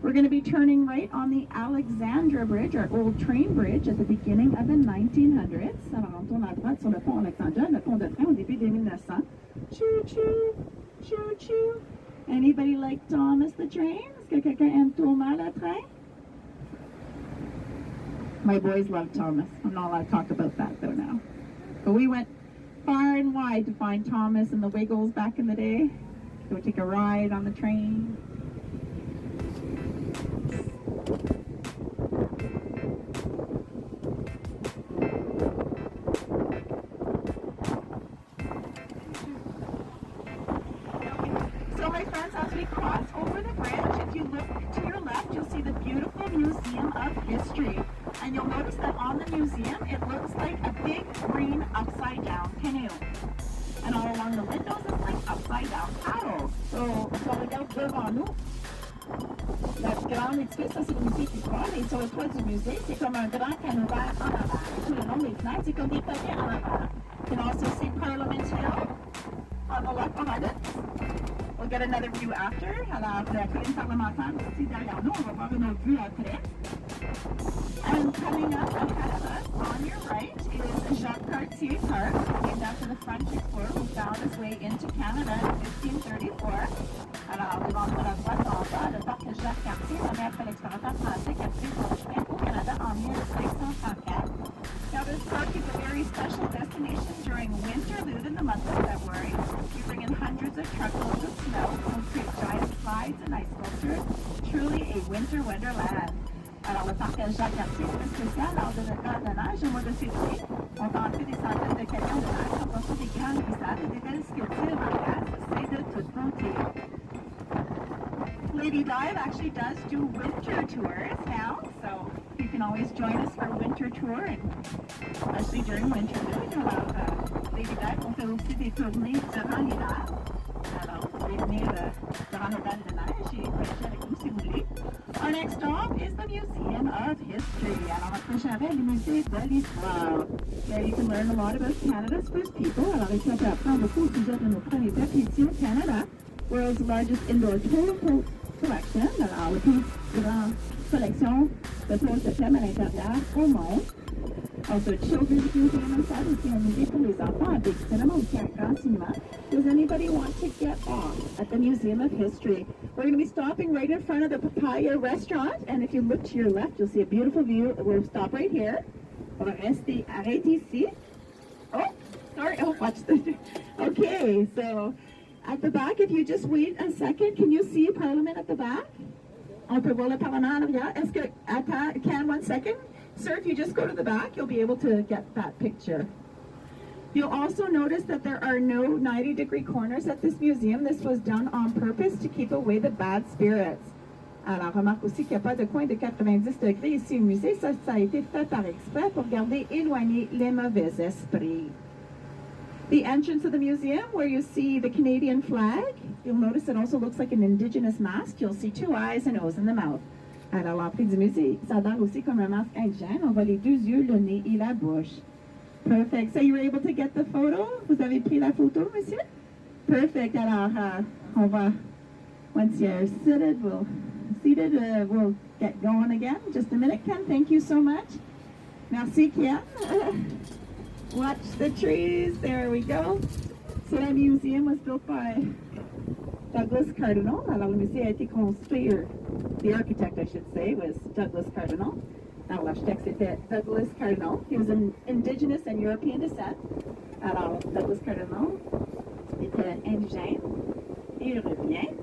We're going to be turning right on the Alexandra Bridge, our old train bridge at the beginning of the 1900s. Alors, on tourne à droite sur le pont Alexandra, le pont de train au début des 1900. Choo-choo, choo-choo. Anybody like Thomas the Train? Est-ce que quelqu'un aime Thomas le train? My boys love Thomas. I'm not allowed to talk about that, though, now. But we went far and wide to find Thomas and the Wiggles back in the day. Go take a ride on the train. So my friends, as we cross over the bridge, if you look to your left, you'll see the beautiful Museum of History. And you'll notice that on the museum, it looks like a big green upside down canoe. And all along the windows, it's like upside down paddles. So, si on regarde devant nous, la grande édifice, ça c'est le musée d'histoire, et sur le toit du musée, c'est comme un grand canot vert en avant. Et tout le long des fenêtres, c'est comme des pavés en avant. You can also see Parliament Hill on the left behind it. We'll get another view after. Alors, la colline parlementaire aussi derrière nous, on va voir une autre vue après. And coming up ahead of us, on your right, is Jacques Cartier Park, named after the French explorer who found his way into Canada in 1534. Alors, devant nous à la droite, on voit le parc Jacques Cartier, nommé après l'explorateur français qui a pris son chemin au Canada en 1534. Now, this park is a very special destination during winterlude in the month of February. You bring in hundreds of truckloads of snow and create giant slides and ice sculptures. Truly a winter wonderland. Alors, le parc Jacques Cartier est très spécial lors de notre de neige au mois de février. On peut entrer des centaines de camions de neige en passant des grandes glissades et des belles sculptures en glace. C'est de toute beauté. Lady Dive actually does do winter tours now, so you can always join us for a winter tour, and especially during winter. Alors, Lady Dive, on fait aussi des tournées durant l'hiver. Alors, vous pouvez venir durant nos dates de neige et voyager avec nous si vous voulez. Our next stop is the Museum of History. Alors, notre prochain arrêt est le musée de l'histoire. There you can learn a lot about Canada's first people. Alors, ici, on peut apprendre beaucoup au sujet de nos premiers peuples ici au Canada. World's largest indoor totem collection. Alors, la plus grande collection de totems de thèmes à l'intérieur au monde. Also, Children's Museum inside, ici un musée pour les enfants, un big cinema aussi un grand cinéma. Does anybody want to get off at the Museum of History? We're going to be stopping right in front of the Papaya restaurant, and if you look to your left, you'll see a beautiful view. We'll stop right here. On va rester arrêté ici. Oh, sorry. Oh, watch the. Okay, so at the back, if you just wait a second, can you see Parliament at the back? On peut voir le Parlement en arrière. Est-ce que, attends, can 1 second? Sir, if you just go to the back, you'll be able to get that picture. You'll also notice that there are no 90-degree corners at this museum. This was done on purpose to keep away the bad spirits. Alors, remarque aussi qu'il n'y a pas de coin de 90 degrés ici au musée. Ça a été fait par exprès pour garder éloignés les mauvais esprits. The entrance of the museum, where you see the Canadian flag, you'll notice it also looks like an indigenous mask. You'll see 2 eyes, a nose, and the mouth. Alors, l'entrée du musée, ça a l'air aussi comme un masque indigène. On voit les 2 yeux, le nez et la bouche. Perfect. So you were able to get the photo? Vous avez pris la photo, monsieur? Perfect. Alors, on va, once you're seated, we'll get going again. Just a minute, Ken. Thank you so much. Merci, Ken. Watch the trees. There we go. So that museum was built by Douglas Cardinal. Alors, le musée a été construit, or the architect, I should say, was Douglas Cardinal. Alors, l'architecte, c'était Douglas Cardinal. He was an indigenous and European descent. Alors, Douglas Cardinal était indigène et européen.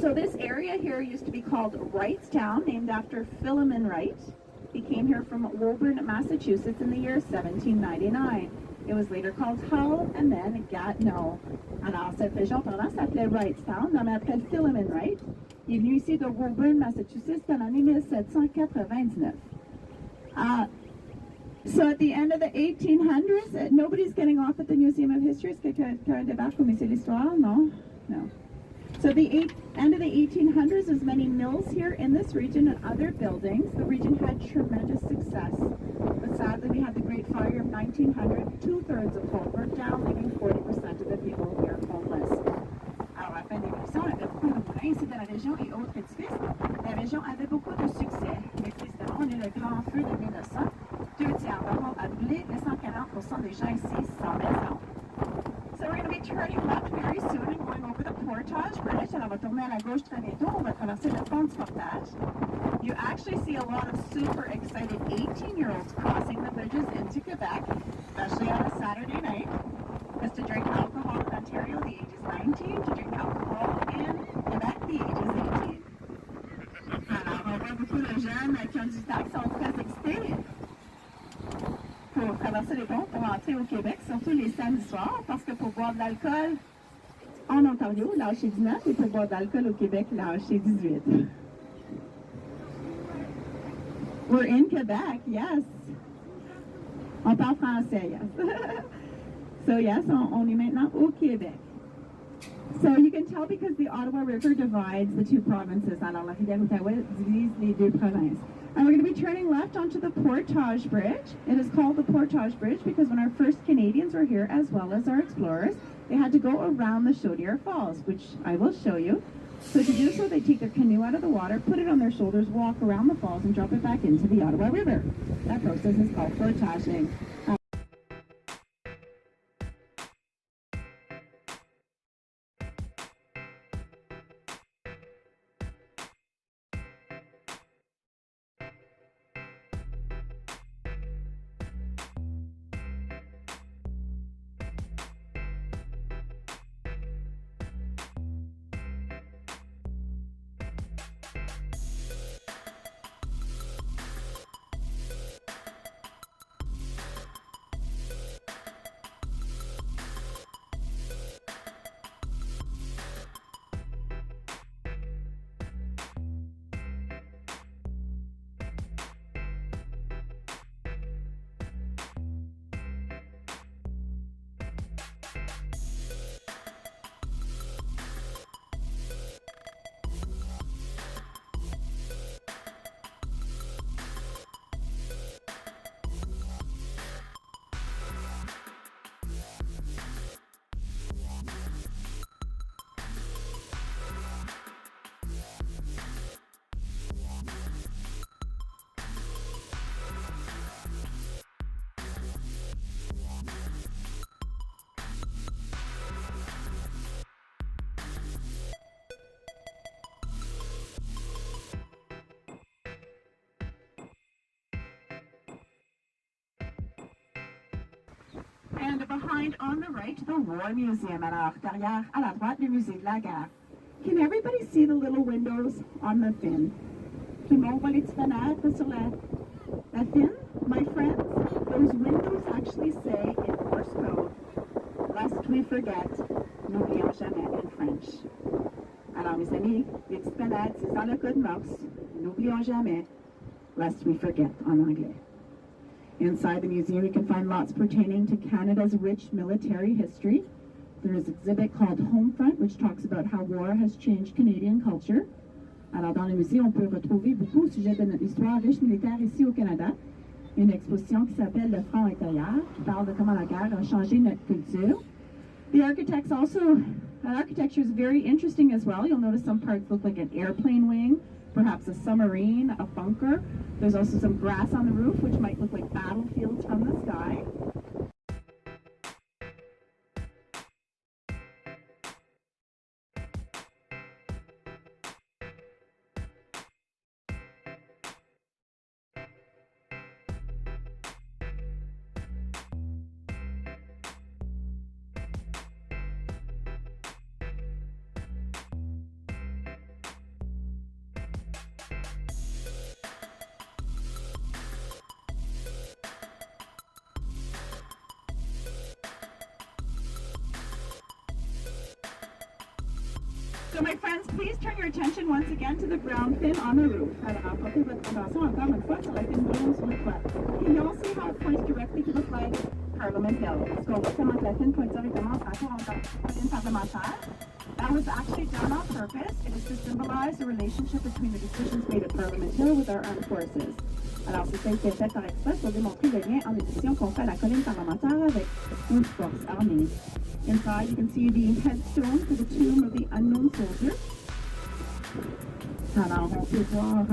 So this area here used to be called Wrightstown, named after Philemon Wright. He came here from Woburn, Massachusetts in the year 1799. It was later called Hull and then Gatineau. Alors, cette région pendant s'appelait Wrightstown, nommée après Philemon Wright. Il est venu ici de Woburn, Massachusetts, dans l'année 1799. So at the end of the 1800s, nobody's getting off at the Museum of History. Est-ce que quelqu'un débarque au Musée de l'Histoire? No? No. So the end of the 1800s, there's many mills here in this region and other buildings. The region had tremendous success. But sadly, we had the Great Fire of 1900. 2/3 of Hull burnt down, leaving 40% of the people here homeless. Alors, à la fin des révolutions, il y avait beaucoup de moulins ici dans la région et autres édifices. La région avait beaucoup de succès. Mais tristement, on a eu le grand feu de 1900. 2/3 de Hull a brûlé, laissant 40% des gens ici sans maison. So we're going to be turning left very soon and going over the Portage Bridge. Alors, on va tourner à la gauche très bientôt. On va traverser le pont du Portage. You actually see a lot of super excited 18-year-olds crossing the bridges in into Quebec, especially on a Saturday night, is to drink alcohol in Ontario, the age is 19, to drink alcohol in Quebec, the age is 18. Alors, on voit beaucoup de jeunes qui ont du temps, qui sont très excités pour traverser les ponts pour entrer au Québec, surtout les samedis soirs, parce que pour boire de l'alcool en Ontario, l'âge est 19, et pour boire de l'alcool au Québec, l'âge est 18. We're in Quebec, yes. On parle français, yes. So yes, on est maintenant au Québec. So you can tell because the Ottawa River divides the two provinces. Alors, la rivière Outaouais divise les deux provinces. And we're going to be turning left onto the Portage Bridge. It is called the Portage Bridge because when our first Canadians were here, as well as our explorers, they had to go around the Chaudière Falls, which I will show you. So to do so, they take their canoe out of the water, put it on their shoulders, walk around the falls, and drop it back into the Ottawa River. That process is called portaging. And behind on the right, the War Museum. Alors, derrière, à la droite, le musée de la guerre. Can everybody see the little windows on the fin? Tout le monde voit les petites fenêtres sur la fin? My friends, those windows actually say in Morse code, lest we forget, n'oublions jamais in French. Alors, mes amis, les petites fenêtres, c'est dans le code Morse, n'oublions jamais, lest we forget en anglais. Inside the museum, you can find lots pertaining to Canada's rich military history. There is an exhibit called Homefront, which talks about how war has changed Canadian culture. Alors, dans le musée, on peut retrouver beaucoup au sujet de notre histoire riche militaire ici au Canada. Une exposition qui s'appelle Le Front intérieur, qui parle de comment la guerre a changé notre culture. The architecture is very interesting as well. You'll notice some parts look like an airplane wing, perhaps a submarine, a bunker. There's also some grass on the roof, which might look like battlefields from the sky. So my friends, please turn your attention once again to the brown fin on the roof. Alors, portez votre attention encore une fois sur la fin brune sur le toit. Can you all see how it points directly to the flag? Parliament Hill. Est-ce qu'on voit comment la fin pointe directement encore en parlementaire? That was actually done on purpose. It is to symbolize the relationship between the decisions made at Parliament Hill with our armed forces. Alors, c'est ça qui est fait par express pour démontrer le lien en décision qu'on fait à la colline parlementaire avec nos forces armées. Inside, you can see the headstone for the tomb of the unknown soldier. Alors, on peut voir.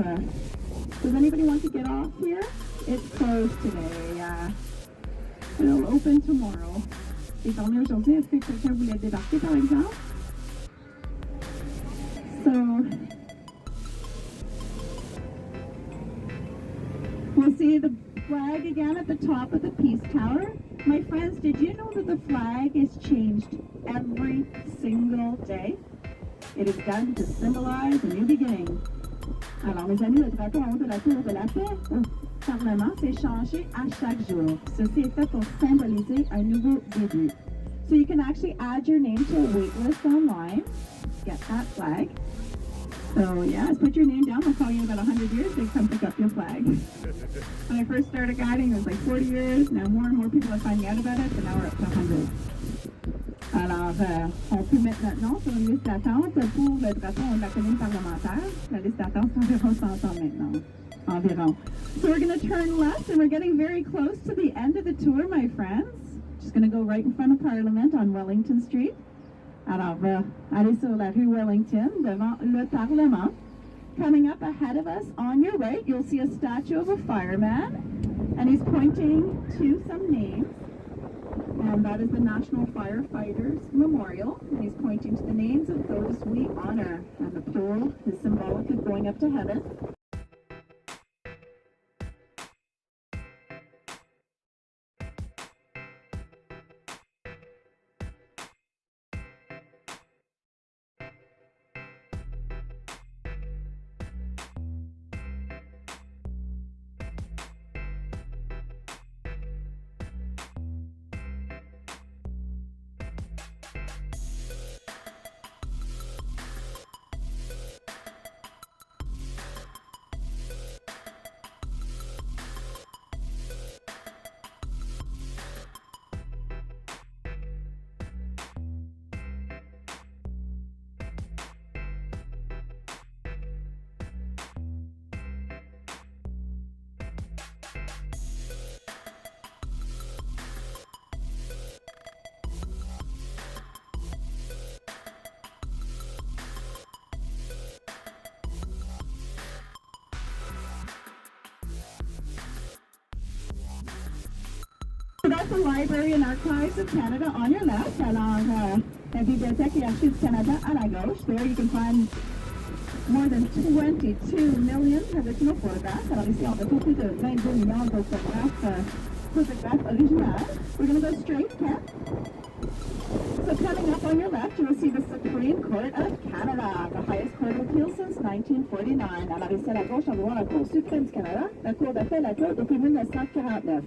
Does anybody want to get off here? It's closed today. It'll open tomorrow. C'est fermé aujourd'hui. Est-ce que quelqu'un voulait débarquer, par exemple? So, we'll see the flag again at the top of the Peace Tower. My friends, did you know that the flag is changed every single day? It is done to symbolize a new beginning. Alors, mes amis, le drapeau en haut de la Tour de la Paix au Parlement s'est changé à chaque jour. Ceci est fait pour symboliser un nouveau début. So you can actually add your name to a wait list online. Get that flag. So yes, put your name down. I'll call you in about 100 years. They come pick up your flag. When I first started guiding, it was like 40 years. Now more and more people are finding out about it, and now we're up to 100. Alors, on peut mettre notre nom sur une liste d'attente pour le drapeau de la commune parlementaire. La liste d'attente, c'est environ 100 ans maintenant. Environ. So we're going to turn left, and we're getting very close to the end of the tour, my friends. Just going to go right in front of Parliament on Wellington Street. Alors, allez sur la rue Wellington, devant le Parlement. Coming up ahead of us, on your right, you'll see a statue of a fireman, and he's pointing to some names. And that is the National Firefighters Memorial. And he's pointing to the names of those we honor. And the pole is symbolic of going up to heaven. So that's the Library and Archives of Canada on your left. Alors, la Bibliothèque et Archives du Canada à la gauche. There you can find more than 22 million original photographs. Alors ici, on a plus de 22 millions de photographes originales. We're going to go straight, Ken. So coming up on your left, you will see the Supreme Court of Canada, the highest court of appeal since 1949. Alors ici, à la gauche, on va voir la Cour suprême du Canada, la Cour d'appel à Cour depuis 1949.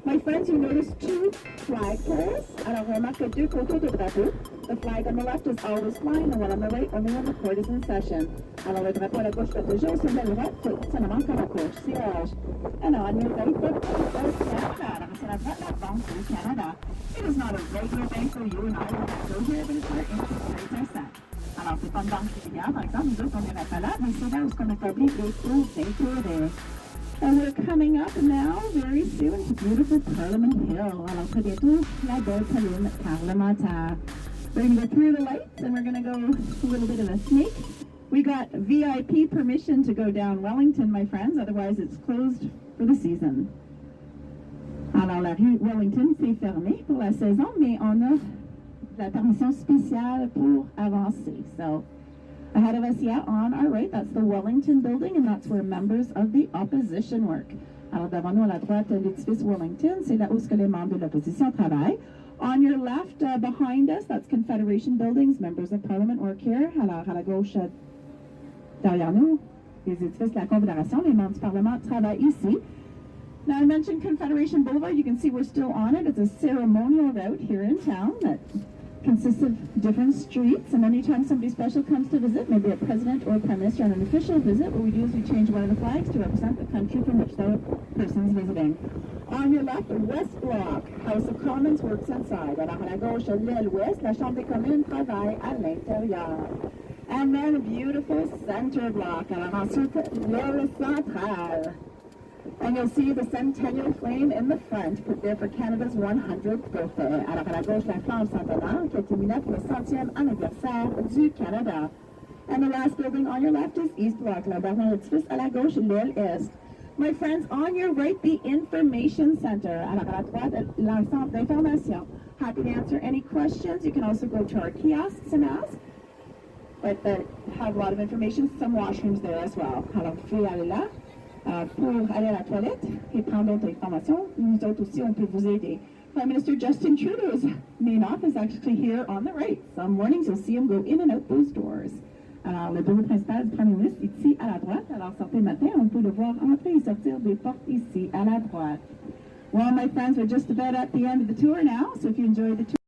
My friends, you notice two flagpoles. Alors, on remarque deux côtés de drapeau. The flag on the left is always flying, the one on the right only when the court is in session. Alors, le drapeau à la gauche fait toujours sur la droite, seulement quand la cour siège. And on your right, the Canada. Alors, c'est la droite, la banque du Canada. It is not a regular bank for you and I will go here, but it's where interest rates are set. Alors, c'est pas une banque régulière, par exemple, nous autres, on est à la mais c'est là où on établit les taux d'intérêt. And we're coming up now very soon to beautiful Parliament Hill. Alors, très bientôt, la belle colline parlementaire. We're going to go through the lights and we're going to go a little bit of a sneak. We got VIP permission to go down Wellington, my friends. Otherwise, it's closed for the season. Alors, la rue Wellington, c'est fermé pour la saison, mais on a la permission spéciale pour avancer. So, ahead of us, yeah, on our right, that's the Wellington building, and that's where members of the opposition work. Alors, devant nous, à la droite, l'édifice Wellington, c'est là où les membres de l'opposition travaillent. On your left, behind us, that's Confederation buildings, members of Parliament work here. Alors, à la gauche, derrière nous, les édifices de la Confédération, les membres du Parlement travaillent ici. Now, I mentioned Confederation Boulevard. You can see we're still on it. It's a ceremonial route here in town that consists of different streets, and anytime somebody special comes to visit, maybe a president or a prime minister on an official visit, what we do is we change one of the flags to represent the country from which the person's visiting. On your left, West Block, House of Commons works inside. Alors à la gauche, l'aile ouest, la Chambre des communes travaille à l'intérieur. And then a beautiful center block. Alors ensuite, l'aile centrale. And you'll see the centennial flame in the front, put there for Canada's 100th birthday. Alors à la gauche, la flamme centenaire qui est illuminée pour le 100e anniversaire du Canada. And the last building on your left is East Block. La dernière édifice à la gauche, l'aile est. My friends, on your right, the Information Center. Alors à la droite, l'ensemble d'information. Happy to answer any questions. You can also go to our kiosks and ask. But they have a lot of information, some washrooms there as well. Alors, vous pouvez aller là. pour aller à la toilette et prendre d'autres informations. Nous autres aussi, on peut vous aider. Prime Minister Justin Trudeau's main office actually here on the right. Some mornings you'll see him go in and out those doors. Alors, le bureau principal du Premier ministre est ici à la droite. Alors, sortez le matin, on peut le voir entrer et sortir des portes ici à la droite. Well, my friends, we're just about at the end of the tour now, so if you enjoyed the tour,